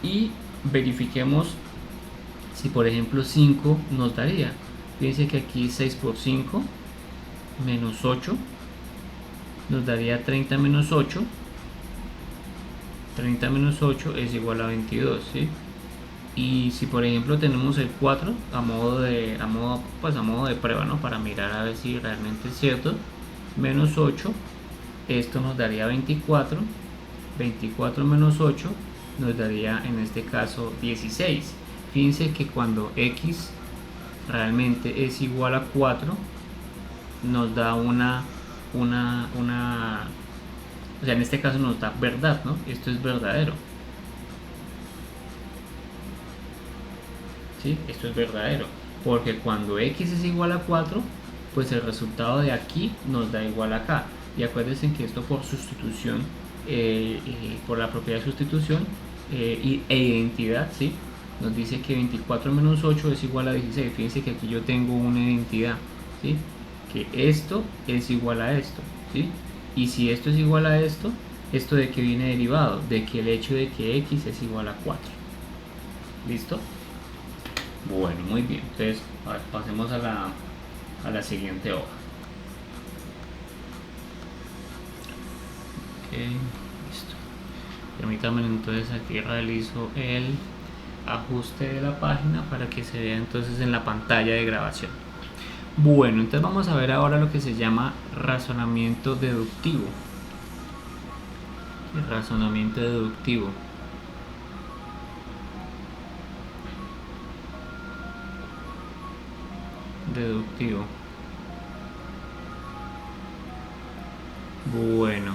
y verifiquemos si, por ejemplo, 5 nos daría. Fíjense que aquí 6 por 5 menos 8 nos daría 30 menos 8. 30 menos 8 es igual a 22, ¿sí? Y si, por ejemplo, tenemos el 4 a modo de prueba, ¿no? Para mirar a ver si realmente es cierto, menos 8, esto nos daría 24. 24 menos 8 nos daría en este caso 16. Fíjense que cuando x realmente es igual a 4 nos da o sea, en este caso nos da verdad, ¿no? Esto es verdadero. ¿Sí? Esto es verdadero, porque cuando x es igual a 4, pues el resultado de aquí nos da igual a acá. Y acuérdense que esto por sustitución, por la propiedad de sustitución e identidad, ¿sí? Nos dice que 24 menos 8 es igual a 16. Fíjense que aquí yo tengo una identidad, ¿sí? Que esto es igual a esto, ¿sí? Y si esto es igual a esto, ¿esto de qué viene derivado? De que el hecho de que x es igual a 4. ¿Listo? Bueno, muy bien. Entonces, pasemos a la siguiente hoja. Ok, listo. Permítanme entonces, aquí realizo el ajuste de la página para que se vea entonces en la pantalla de grabación. Bueno, entonces vamos a ver ahora lo que se llama razonamiento deductivo. El razonamiento deductivo. Bueno,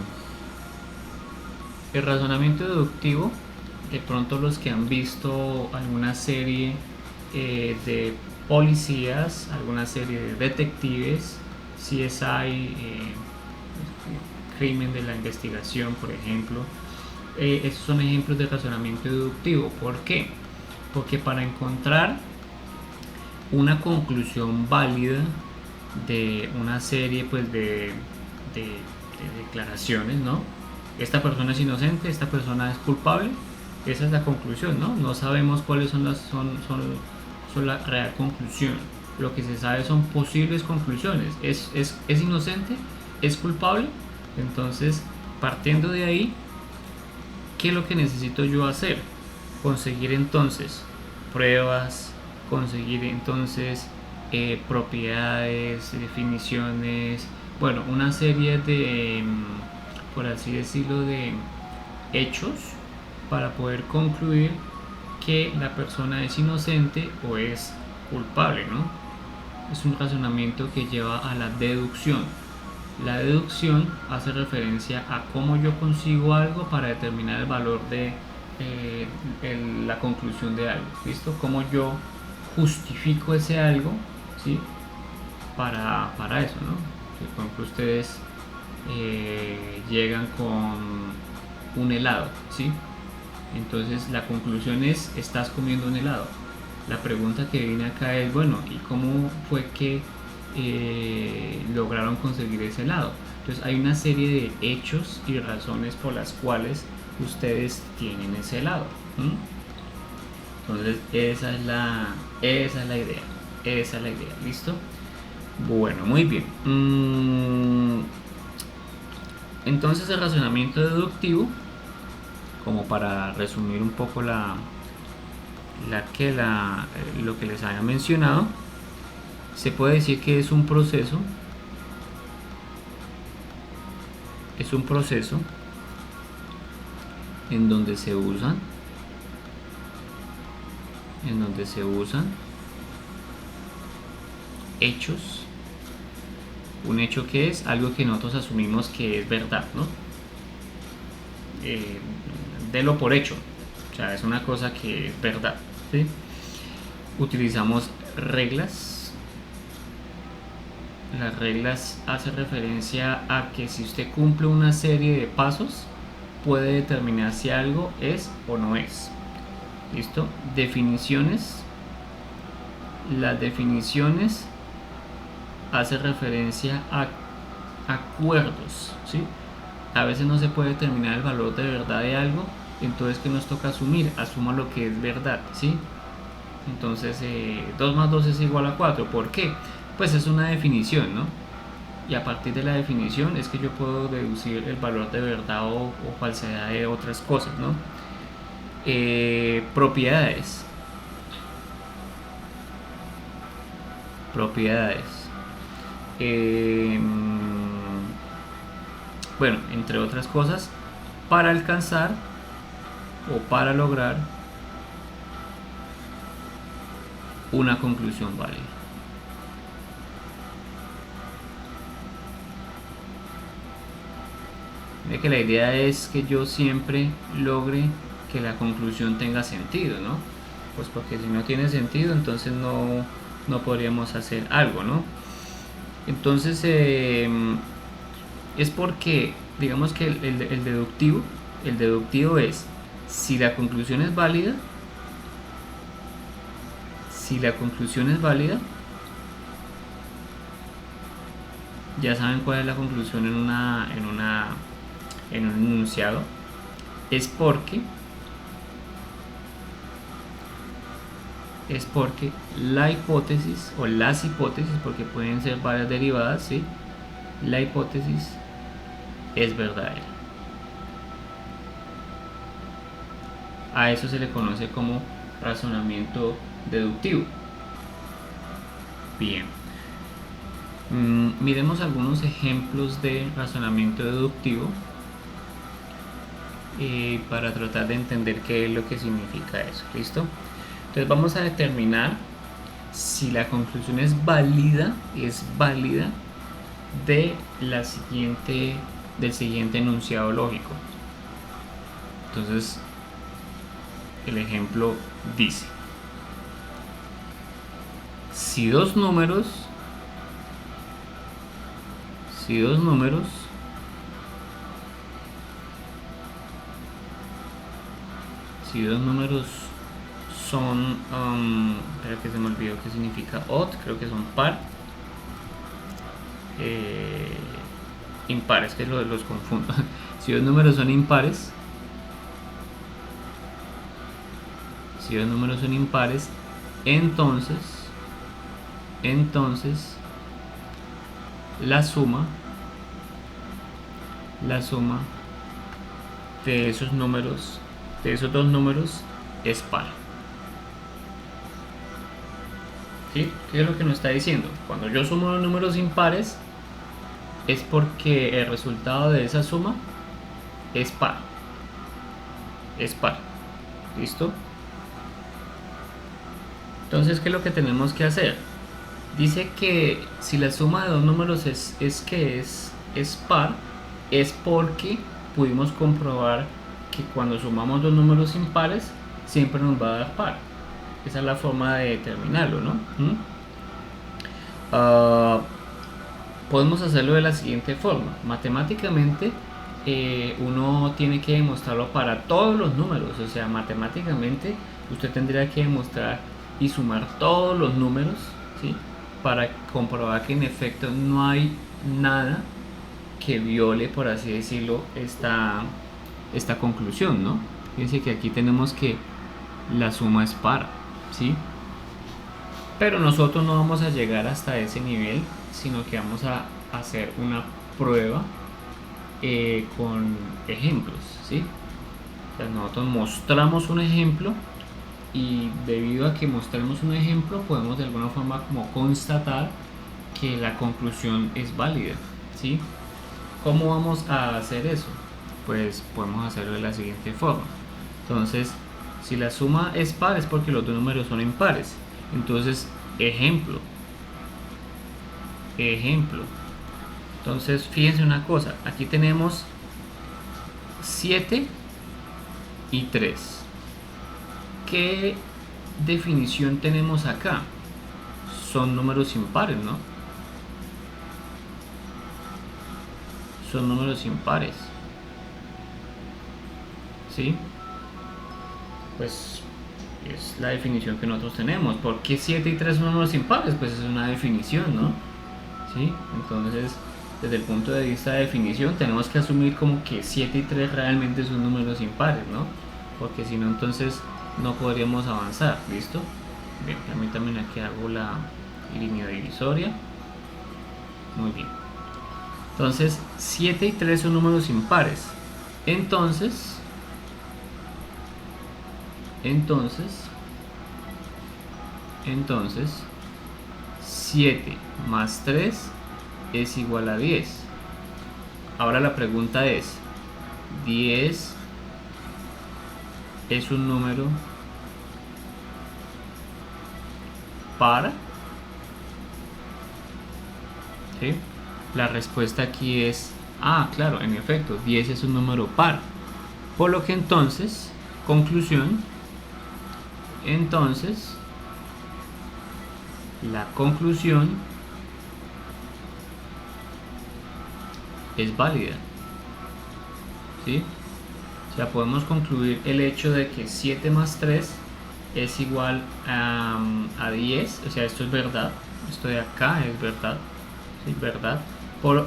el razonamiento deductivo, de pronto los que han visto alguna serie de policías, alguna serie de detectives, CSI, crimen de la investigación, por ejemplo, estos son ejemplos de razonamiento deductivo. ¿Por qué? Porque para encontrar una conclusión válida de una serie pues de declaraciones, ¿no? Esta persona es inocente, esta persona es culpable. Esa es la conclusión, ¿no? No sabemos cuáles son la real conclusión. Lo que se sabe son posibles conclusiones. Es inocente, es culpable. Entonces, partiendo de ahí, ¿qué es lo que necesito yo hacer? Conseguir entonces pruebas, conseguir entonces propiedades, definiciones, bueno, una serie de, por así decirlo, de hechos para poder concluir que la persona es inocente o es culpable, ¿no? Es un razonamiento que lleva a la deducción. La deducción hace referencia a cómo yo consigo algo para determinar el valor de la conclusión de algo, ¿listo? Cómo yo justifico ese algo, ¿sí? Para eso, ¿no? Que, por ejemplo, ustedes llegan con un helado, ¿sí? Entonces la conclusión es, estás comiendo un helado. La pregunta que viene acá es, bueno, ¿y cómo fue que lograron conseguir ese helado? Entonces hay una serie de hechos y razones por las cuales ustedes tienen ese helado. Entonces esa es la idea. Esa es la idea, ¿listo? Bueno, muy bien. Entonces el razonamiento deductivo, como para resumir un poco lo que les había mencionado, se puede decir que es un proceso en donde se usan hechos. Un hecho que es algo que nosotros asumimos que es verdad, ¿no? Delo por hecho, o sea, es una cosa que es verdad, ¿sí? Utilizamos reglas. Las reglas hacen referencia a que si usted cumple una serie de pasos, puede determinar si algo es o no es. ¿Listo? Definiciones. Las definiciones hacen referencia a acuerdos, ¿sí? A veces no se puede determinar el valor de verdad de algo, entonces ¿qué nos toca asumir? Asuma lo que es verdad, ¿sí? Entonces 2 más 2 es igual a 4. ¿Por qué? Pues es una definición, ¿no? Y a partir de la definición es que yo puedo deducir el valor de verdad o falsedad de otras cosas, ¿no? Propiedades. Bueno, entre otras cosas, para alcanzar o para lograr una conclusión válida. De que la idea es que yo siempre logre que la conclusión tenga sentido, ¿no? Pues porque si no tiene sentido, entonces no podríamos hacer algo, ¿no? Entonces es porque, digamos que el deductivo es, si la conclusión es válida, ya saben cuál es la conclusión en un enunciado, es porque la hipótesis o las hipótesis, porque pueden ser varias derivadas, ¿sí? La hipótesis es verdadera. A eso se le conoce como razonamiento deductivo. Bien. Miremos algunos ejemplos de razonamiento deductivo para tratar de entender qué es lo que significa eso. ¿Listo? Entonces vamos a determinar si la conclusión es válida del siguiente enunciado lógico. Entonces el ejemplo dice: si dos números son, espera que se me olvidó qué significa odd, creo que son par, impares, que los confundo. Si los números son impares, entonces la suma de esos números, de esos dos números, es par. ¿Sí? ¿Qué es lo que nos está diciendo? Cuando yo sumo los números impares, es porque el resultado de esa suma es par. Es par. ¿Listo? Entonces, ¿qué es lo que tenemos que hacer? Dice que si la suma de dos números es par, es porque pudimos comprobar que cuando sumamos dos números impares, siempre nos va a dar par. Esa es la forma de determinarlo, ¿no? Podemos hacerlo de la siguiente forma. Matemáticamente, uno tiene que demostrarlo para todos los números. O sea, matemáticamente usted tendría que demostrar y sumar todos los números, ¿sí?, para comprobar que en efecto no hay nada que viole, por así decirlo, esta conclusión, ¿no? Fíjense que aquí tenemos que la suma es par, ¿sí? Pero nosotros no vamos a llegar hasta ese nivel, sino que vamos a hacer una prueba con ejemplos, ¿sí? O sea, nosotros mostramos un ejemplo y debido a que mostremos un ejemplo podemos de alguna forma como constatar que la conclusión es válida, ¿sí? ¿Cómo vamos a hacer eso? Pues podemos hacerlo de la siguiente forma. Entonces, si la suma es par es porque los dos números son impares. Entonces, ejemplo. Entonces, fíjense una cosa. Aquí tenemos 7 y 3. ¿Qué definición tenemos acá? Son números impares, ¿no? Son números impares. ¿Sí? Pues es la definición que nosotros tenemos. ¿Por qué 7 y 3 son números impares? Pues es una definición, ¿no? ¿Sí? Entonces, desde el punto de vista de definición, tenemos que asumir como que 7 y 3 realmente son números impares, ¿no? Porque si no, entonces no podríamos avanzar. ¿Listo? Bien, permítanme aquí hago la línea divisoria. Muy bien. Entonces, 7 y 3 son números impares. Entonces 7 más 3 es igual a 10. Ahora la pregunta es, ¿10 es un número par? ¿Sí? La respuesta aquí es, claro, en efecto, 10 es un número par. Por lo que entonces, conclusión, la conclusión es válida, ¿sí? O sea, podemos concluir el hecho de que 7 más 3 es igual a 10, o sea, esto es verdad, esto de acá es verdad, ¿sí? Verdad.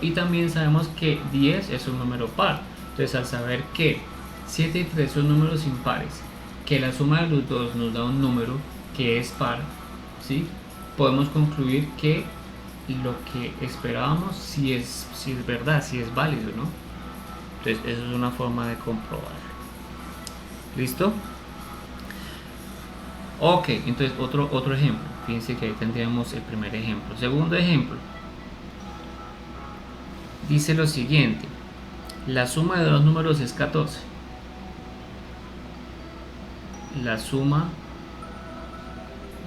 Y también sabemos que 10 es un número par. Entonces, al saber que 7 y 3 son números impares, que la suma de los dos nos da un número que es par, ¿sí?, podemos concluir que lo que esperábamos sí es verdad, sí es válido, ¿no? Entonces, eso es una forma de comprobarlo. ¿Listo? Ok, entonces otro ejemplo. Fíjense que ahí tendríamos el primer ejemplo. Segundo ejemplo. Dice lo siguiente. La suma de dos números es 14. La suma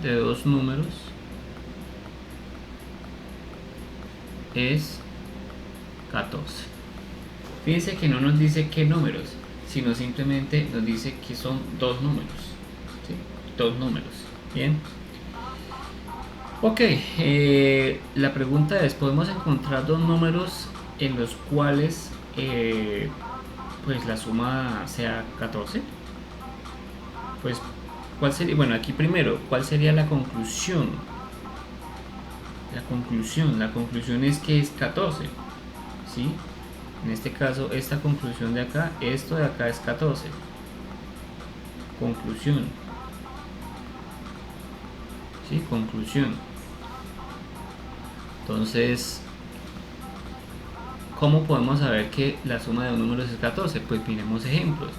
de dos números es 14. Fíjense que no nos dice qué números, sino simplemente nos dice que son dos números, ¿sí? Dos números. Bien. Ok, la pregunta es, ¿podemos encontrar dos números en los cuales pues la suma sea 14? Pues ¿Cuál sería? Bueno, aquí primero, ¿cuál sería la conclusión? La conclusión es que es 14, ¿sí? En este caso, esta conclusión de acá, esto de acá es 14. Conclusión. ¿Sí? Conclusión. Entonces, ¿cómo podemos saber que la suma de dos números es 14? Pues miremos ejemplos.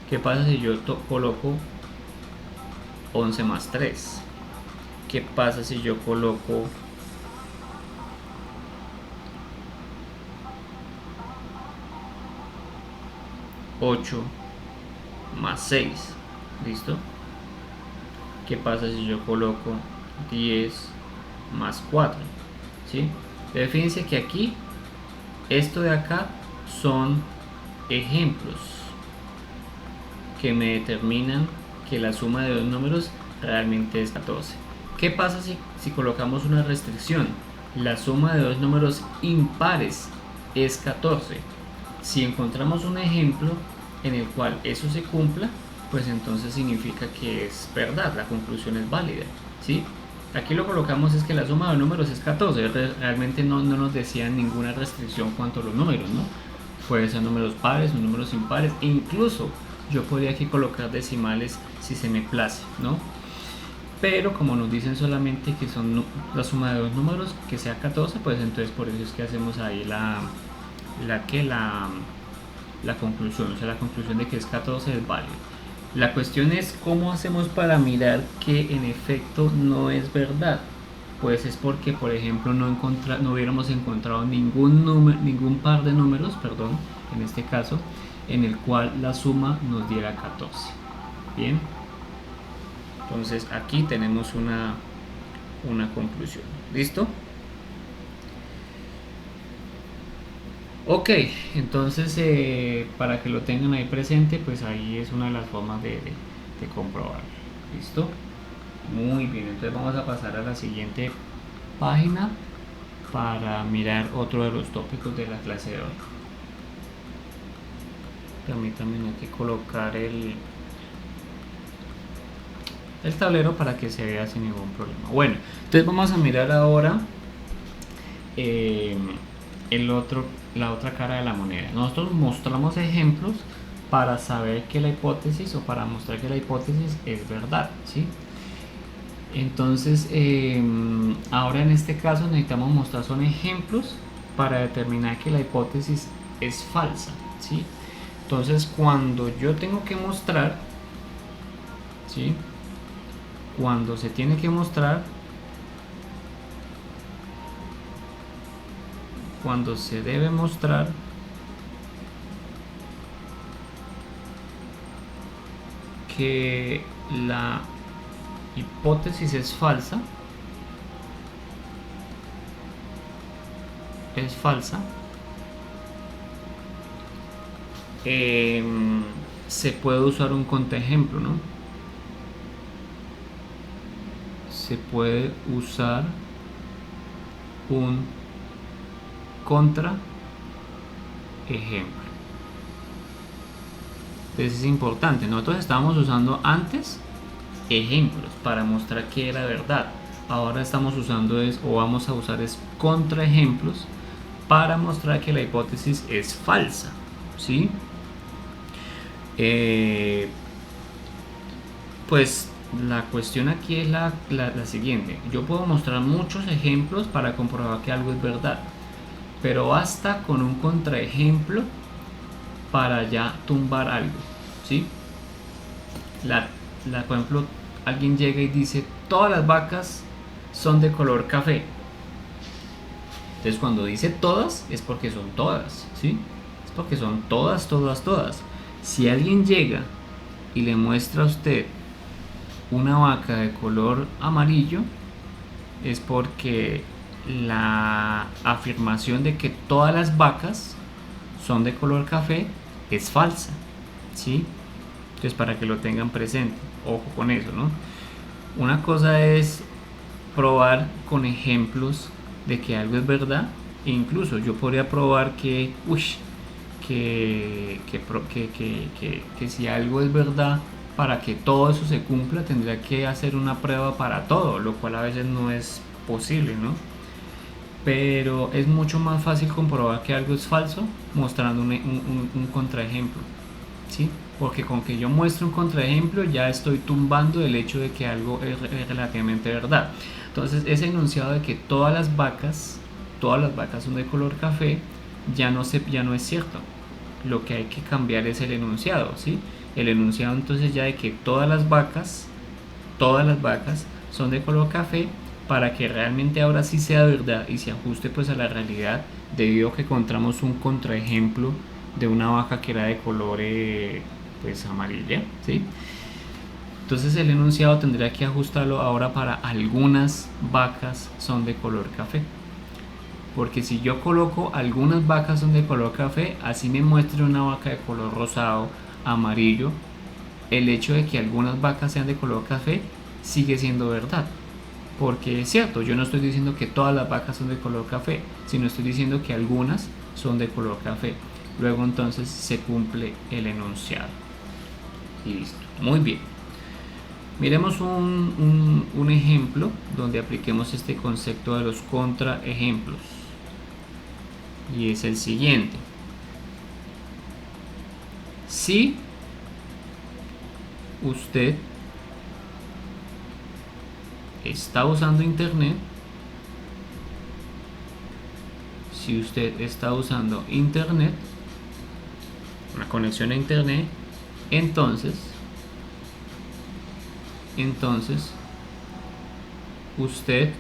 ¿Qué pasa si yo coloco 11 más 3? ¿Qué pasa si yo coloco 8 más 6? ¿Listo? ¿Qué pasa si yo coloco 10 más 4? ¿Sí? Pero fíjense que aquí, esto de acá son ejemplos que me determinan que la suma de dos números realmente es 14. ¿Qué pasa si colocamos una restricción? La suma de dos números impares es 14. Si encontramos un ejemplo en el cual eso se cumpla, pues entonces significa que es verdad, la conclusión es válida, ¿sí? Aquí lo colocamos es que la suma de números es 14, realmente no nos decían ninguna restricción cuanto a los números, ¿no? Pueden ser números pares o números impares, e incluso yo podría aquí colocar decimales si se me place, ¿no? Pero como nos dicen solamente que son la suma de dos números, que sea 14, pues entonces por eso es que hacemos ahí la conclusión, o sea, la conclusión de que es 14 es válido. La cuestión es cómo hacemos para mirar que en efecto no es verdad. Pues es porque, por ejemplo, no hubiéramos encontrado ningún par de números, perdón, en este caso, en el cual la suma nos diera 14. Bien, entonces aquí tenemos una conclusión. ¿Listo? Ok, entonces para que lo tengan ahí presente, pues ahí es una de las formas de comprobar. ¿Listo? Muy bien, entonces vamos a pasar a la siguiente página para mirar otro de los tópicos de la clase de hoy. Permítanme aquí colocar el tablero para que se vea sin ningún problema. Bueno, entonces vamos a mirar ahora la otra cara de la moneda. Nosotros mostramos ejemplos para saber que la hipótesis o para mostrar que la hipótesis es verdad, ¿sí? Entonces, ahora en este caso necesitamos mostrar son ejemplos para determinar que la hipótesis es falsa, ¿sí? Entonces, cuando yo tengo que mostrar, ¿sí? Cuando se tiene que mostrar, cuando se debe mostrar que la hipótesis es falsa, se puede usar un contraejemplo, ¿no? Se puede usar un contraejemplo. Entonces es importante, nosotros estábamos usando antes ejemplos para mostrar que era verdad. Ahora estamos usando vamos a usar contraejemplos para mostrar que la hipótesis es falsa, ¿sí? Pues la cuestión aquí es la siguiente. Yo puedo mostrar muchos ejemplos para comprobar que algo es verdad, pero basta con un contraejemplo para ya tumbar algo, ¿sí? Por ejemplo, alguien llega y dice todas las vacas son de color café. Entonces cuando dice todas es porque son todas, ¿sí? Es porque son todas. Si alguien llega y le muestra a usted una vaca de color amarillo, es porque la afirmación de que todas las vacas son de color café es falsa, ¿sí? Entonces para que lo tengan presente, ojo con eso, ¿no? Una cosa es probar con ejemplos de que algo es verdad, e incluso yo podría probar que si algo es verdad para que todo eso se cumpla, tendría que hacer una prueba para todo, lo cual a veces no es posible, ¿no? Pero es mucho más fácil comprobar que algo es falso mostrando un contraejemplo, ¿sí? Porque con que yo muestre un contraejemplo ya estoy tumbando el hecho de que algo es relativamente verdad. Entonces ese enunciado de que todas las vacas son de color café ya no es cierto. Lo que hay que cambiar es el enunciado, ¿sí? El enunciado entonces ya de que todas las vacas son de color café, para que realmente ahora sí sea verdad y se ajuste pues a la realidad, debido a que encontramos un contraejemplo de una vaca que era de color pues amarilla, ¿sí? Entonces el enunciado tendría que ajustarlo ahora para algunas vacas son de color café. Porque si yo coloco algunas vacas son de color café, así me muestre una vaca de color rosado, amarillo, el hecho de que algunas vacas sean de color café sigue siendo verdad. Porque es cierto, yo no estoy diciendo que todas las vacas son de color café, sino estoy diciendo que algunas son de color café. Luego entonces se cumple el enunciado. Y listo. Muy bien. Miremos un ejemplo donde apliquemos este concepto de los contraejemplos. Y es el siguiente. Si usted está usando internet, una conexión a internet, entonces usted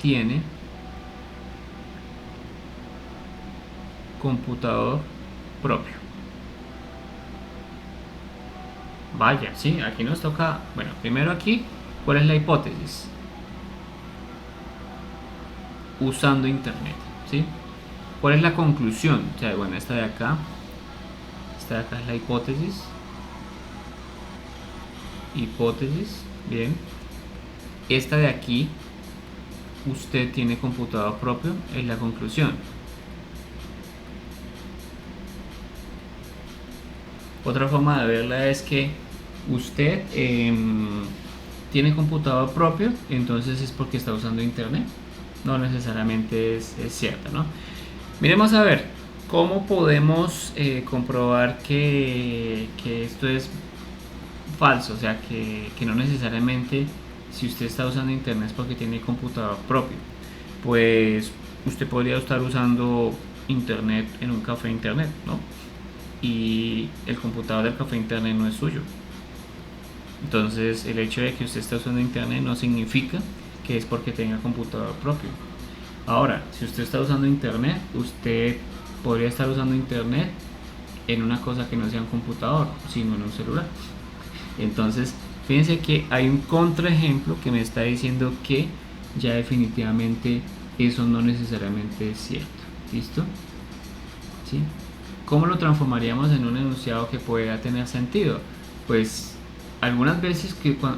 tiene computador propio. Vaya, sí, aquí nos toca, bueno, primero aquí, ¿cuál es la hipótesis? Usando internet, ¿sí? ¿Cuál es la conclusión? O sea, bueno, esta de acá es la hipótesis. Bien. Esta de aquí, usted tiene computador propio, es la conclusión. Otra forma de verla es que usted tiene computador propio, entonces es porque está usando internet. No necesariamente es cierta, ¿no? Miremos a ver cómo podemos comprobar que esto es falso, o sea que no necesariamente si usted está usando internet es porque tiene computador propio. Pues usted podría estar usando internet en un café internet, ¿no? Y el computador del café internet no es suyo. Entonces el hecho de que usted esté usando internet no significa que es porque tenga computador propio. Ahora, si usted está usando internet, usted podría estar usando internet en una cosa que no sea un computador, sino en un celular. Entonces, fíjense que hay un contraejemplo que me está diciendo que ya definitivamente eso no necesariamente es cierto. ¿Listo? ¿Sí? ¿Cómo lo transformaríamos en un enunciado que pueda tener sentido? Pues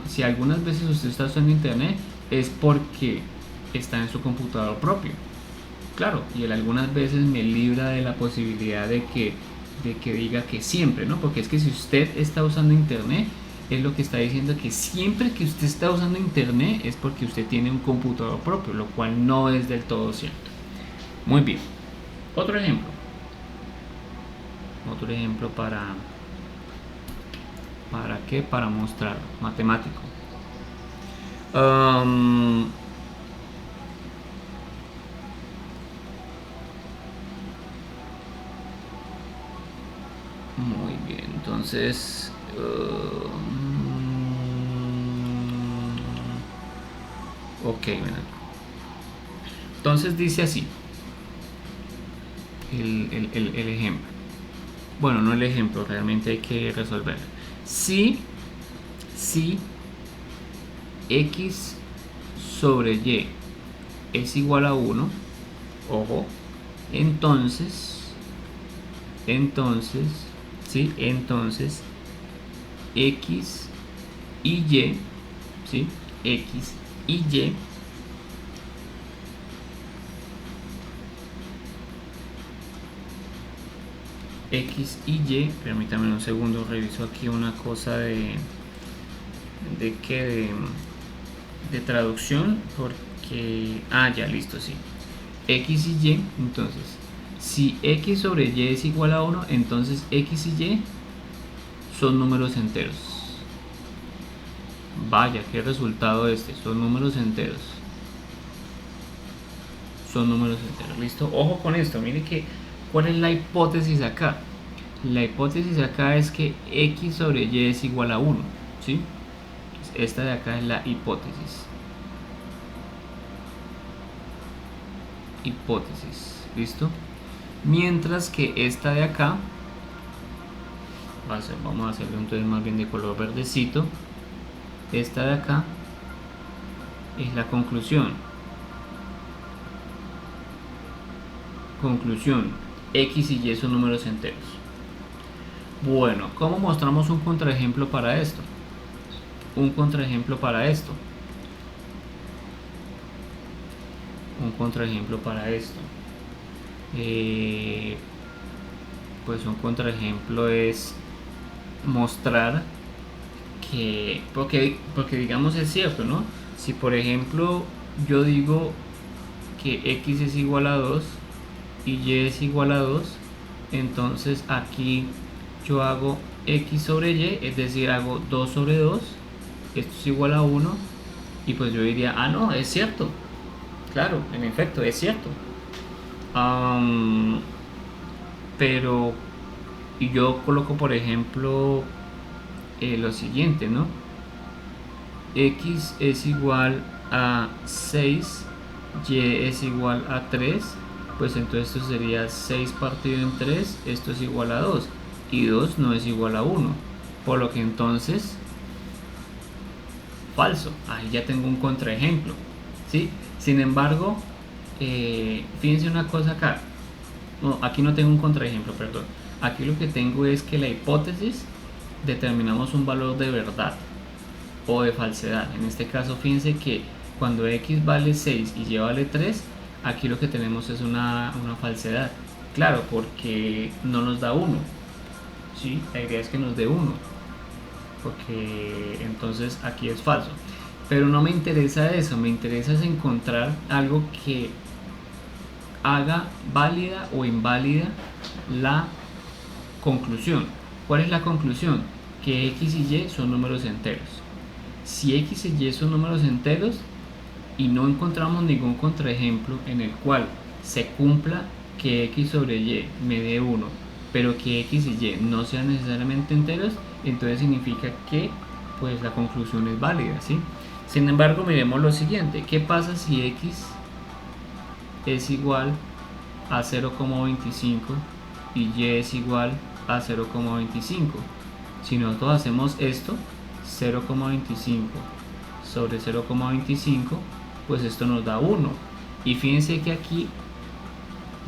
si algunas veces usted está usando internet es porque está en su computador propio. Claro, y él algunas veces me libra de la posibilidad de que diga que siempre, ¿no? Porque es que si usted está usando internet, es lo que está diciendo que siempre que usted está usando internet es porque usted tiene un computador propio, lo cual no es del todo cierto. Muy bien. Otro ejemplo ¿para qué? Para mostrar matemático. Muy bien, entonces ok, bueno. Entonces dice así el ejemplo. Bueno, no el ejemplo, realmente hay que resolver. Si x sobre y es igual a 1, ojo, entonces x y y, ¿sí? X y y X y Y, permítame un segundo, reviso aquí una cosa de traducción, porque ya listo, sí, X y Y. Entonces si X sobre Y es igual a 1, entonces X y Y son números enteros. Vaya, qué resultado son números enteros. Son números enteros, listo. Ojo con esto, mire que ¿cuál es la hipótesis acá? La hipótesis acá es que X sobre Y es igual a 1, ¿sí? Esta de acá es la hipótesis. Hipótesis, ¿listo? Mientras que esta de acá, vamos a hacerlo entonces más bien de color verdecito. Esta de acá es la conclusión. Conclusión, X y Y son números enteros. Bueno, ¿cómo mostramos un contraejemplo para esto? Un contraejemplo para esto. Un contraejemplo para esto. Pues un contraejemplo es mostrar que, porque digamos es cierto, ¿no? Si por ejemplo yo digo que X es igual a 2 y Y es igual a 2, entonces aquí yo hago X sobre Y, es decir, hago 2 sobre 2, esto es igual a 1, y pues yo diría, no, es cierto, claro, en efecto, es cierto. Pero, y yo coloco por ejemplo lo siguiente, ¿no? X es igual a 6, Y es igual a 3, pues entonces esto sería 6 partido en 3, esto es igual a 2, y 2 no es igual a 1, por lo que entonces falso. Ahí ya tengo un contraejemplo, ¿sí? Sin embargo, fíjense una cosa acá. No, aquí no tengo un contraejemplo, perdón. Aquí lo que tengo es que la hipótesis determinamos un valor de verdad o de falsedad. En este caso, fíjense que cuando X vale 6 y Y vale 3, aquí lo que tenemos es una falsedad. Claro, porque no nos da 1. ¿Sí? La idea es que nos dé 1. Porque entonces aquí es falso. Pero no me interesa eso, me interesa es encontrar algo que haga válida o inválida la conclusión. ¿Cuál es la conclusión? Que X y Y son números enteros. Si X y Y son números enteros y no encontramos ningún contraejemplo en el cual se cumpla que X sobre Y me dé 1, pero que X y Y no sean necesariamente enteros, entonces significa que pues la conclusión es válida, ¿sí? Sin embargo, miremos lo siguiente. ¿Qué pasa si X es igual a 0,25 y Y es igual a 0,25? Si nosotros hacemos esto, 0,25 sobre 0,25, pues esto nos da 1. Y fíjense que aquí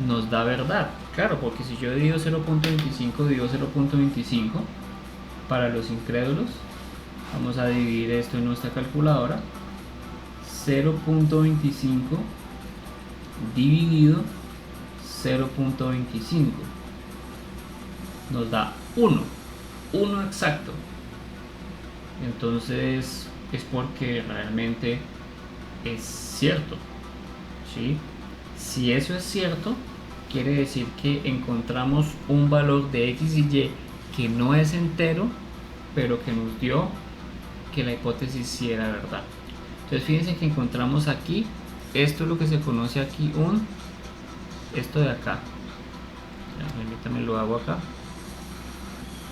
nos da verdad. Claro, porque si yo divido 0,25, divido 0,25, para los incrédulos, vamos a dividir esto en nuestra calculadora. 0,25 dividido 0,25 nos da 1 exacto. Entonces es porque realmente es cierto, ¿sí? Si eso es cierto, quiere decir que encontramos un valor de X y Y que no es entero, pero que nos dio que la hipótesis sí era verdad. Entonces fíjense que encontramos aquí, esto es lo que se conoce aquí esto de acá, permítame lo hago acá.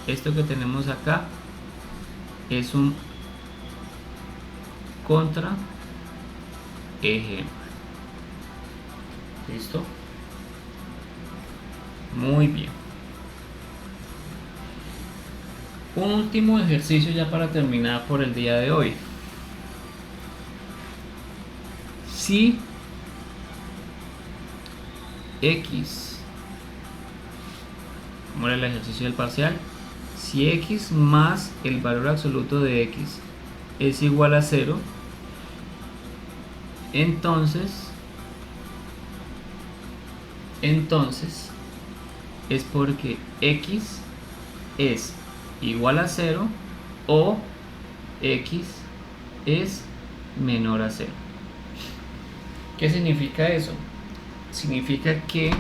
Esto que tenemos acá es un contraejemplo. ¿Listo? Muy bien. Un último ejercicio ya para terminar por el día de hoy. Si X, ¿cómo era el ejercicio del parcial? Si X más el valor absoluto de X es igual a 0, entonces es porque x es igual a 0 o x es menor a 0. ¿Qué significa eso? Significa que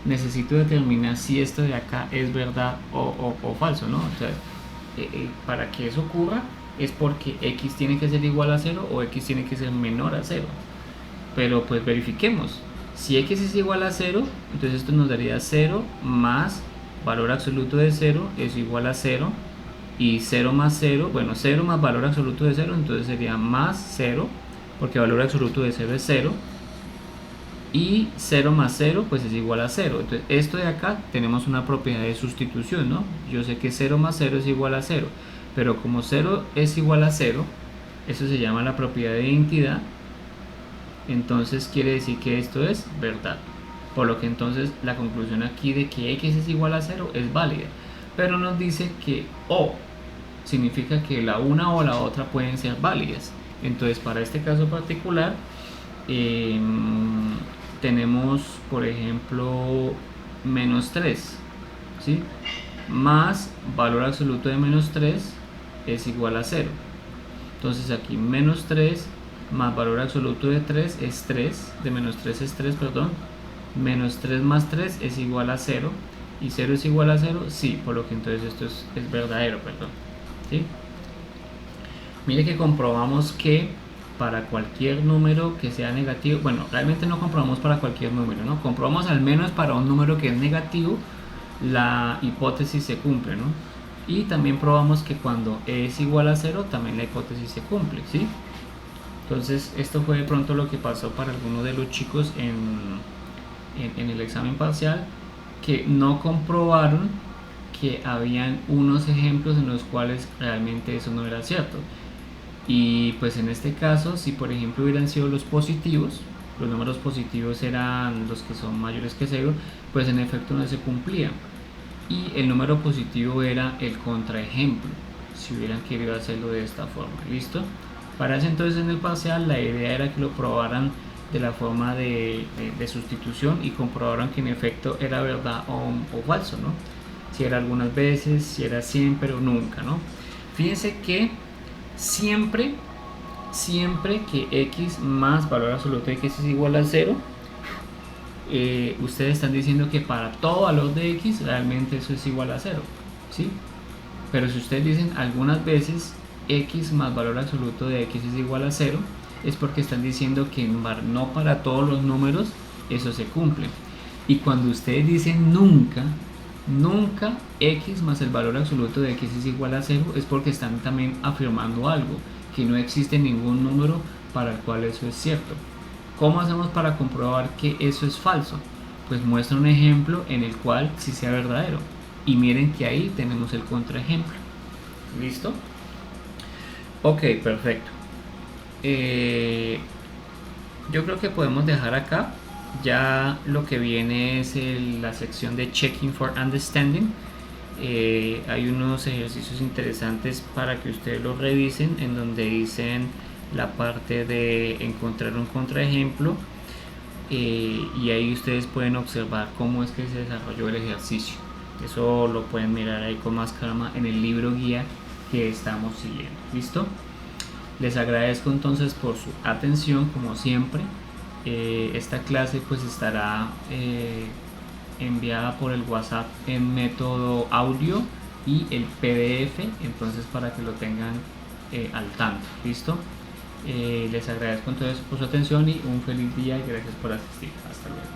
necesito determinar si esto de acá es verdad o falso, ¿no? O sea, para que eso ocurra es porque x tiene que ser igual a 0 o x tiene que ser menor a 0. Pero pues verifiquemos. Si x es igual a 0, entonces esto nos daría 0 más valor absoluto de 0 es igual a 0. Y 0 más 0, bueno, 0 más valor absoluto de 0, entonces sería más 0, porque valor absoluto de 0 es 0. Y 0 más 0 pues es igual a 0. Entonces esto de acá tenemos una propiedad de sustitución, ¿no? Yo sé que 0 más 0 es igual a 0, pero como 0 es igual a 0, eso se llama la propiedad de identidad. Entonces quiere decir que esto es verdad, por lo que entonces la conclusión aquí de que x es igual a 0 es válida, pero nos dice que o significa que la una o la otra pueden ser válidas. Entonces para este caso particular tenemos por ejemplo menos 3, ¿sí? Más valor absoluto de menos 3 es igual a 0. Entonces aquí menos 3 más valor absoluto de 3 es 3, de menos 3 es 3, perdón. Menos 3 más 3 es igual a 0. ¿Y 0 es igual a 0? Sí, por lo que entonces esto es verdadero, perdón. ¿Sí? Mire que comprobamos que para cualquier número que sea negativo, bueno, realmente no comprobamos para cualquier número, ¿no? Comprobamos al menos para un número que es negativo, la hipótesis se cumple, ¿no? Y también probamos que cuando es igual a 0, también la hipótesis se cumple, ¿sí? Entonces esto fue de pronto lo que pasó para algunos de los chicos en el examen parcial, que no comprobaron que habían unos ejemplos en los cuales realmente eso no era cierto. Y pues en este caso, si por ejemplo hubieran sido los positivos, los números positivos eran los que son mayores que 0, pues en efecto no se cumplía. Y el número positivo era el contraejemplo, si hubieran querido hacerlo de esta forma. ¿Listo? Para ese entonces en el parcial la idea era que lo probaran de la forma de sustitución y comprobaran que en efecto era verdad o falso, ¿no? Si era algunas veces, si era siempre o nunca, ¿no? Fíjense que siempre que x más valor absoluto de x es igual a 0, ustedes están diciendo que para todo valor de x realmente eso es igual a 0, ¿sí? Pero si ustedes dicen algunas veces x más valor absoluto de x es igual a 0, es porque están diciendo que no para todos los números eso se cumple. Y cuando ustedes dicen nunca x más el valor absoluto de x es igual a 0, es porque están también afirmando algo, que no existe ningún número para el cual eso es cierto. ¿Cómo hacemos para comprobar que eso es falso? Pues muestra un ejemplo en el cual sí sea verdadero. Y miren que ahí tenemos el contraejemplo. ¿Listo? Ok, perfecto. Yo creo que podemos dejar acá. Ya lo que viene es la sección de Checking for Understanding. Hay unos ejercicios interesantes para que ustedes los revisen, en donde dicen la parte de encontrar un contraejemplo, y ahí ustedes pueden observar cómo es que se desarrolló el ejercicio. Eso lo pueden mirar ahí con más calma en el libro guía que estamos siguiendo. ¿Listo? Les agradezco entonces por su atención, como siempre. Esta clase pues estará enviada por el WhatsApp en método audio y el PDF, entonces para que lo tengan al tanto. ¿Listo? Les agradezco entonces por su atención y un feliz día y gracias por asistir. Hasta luego.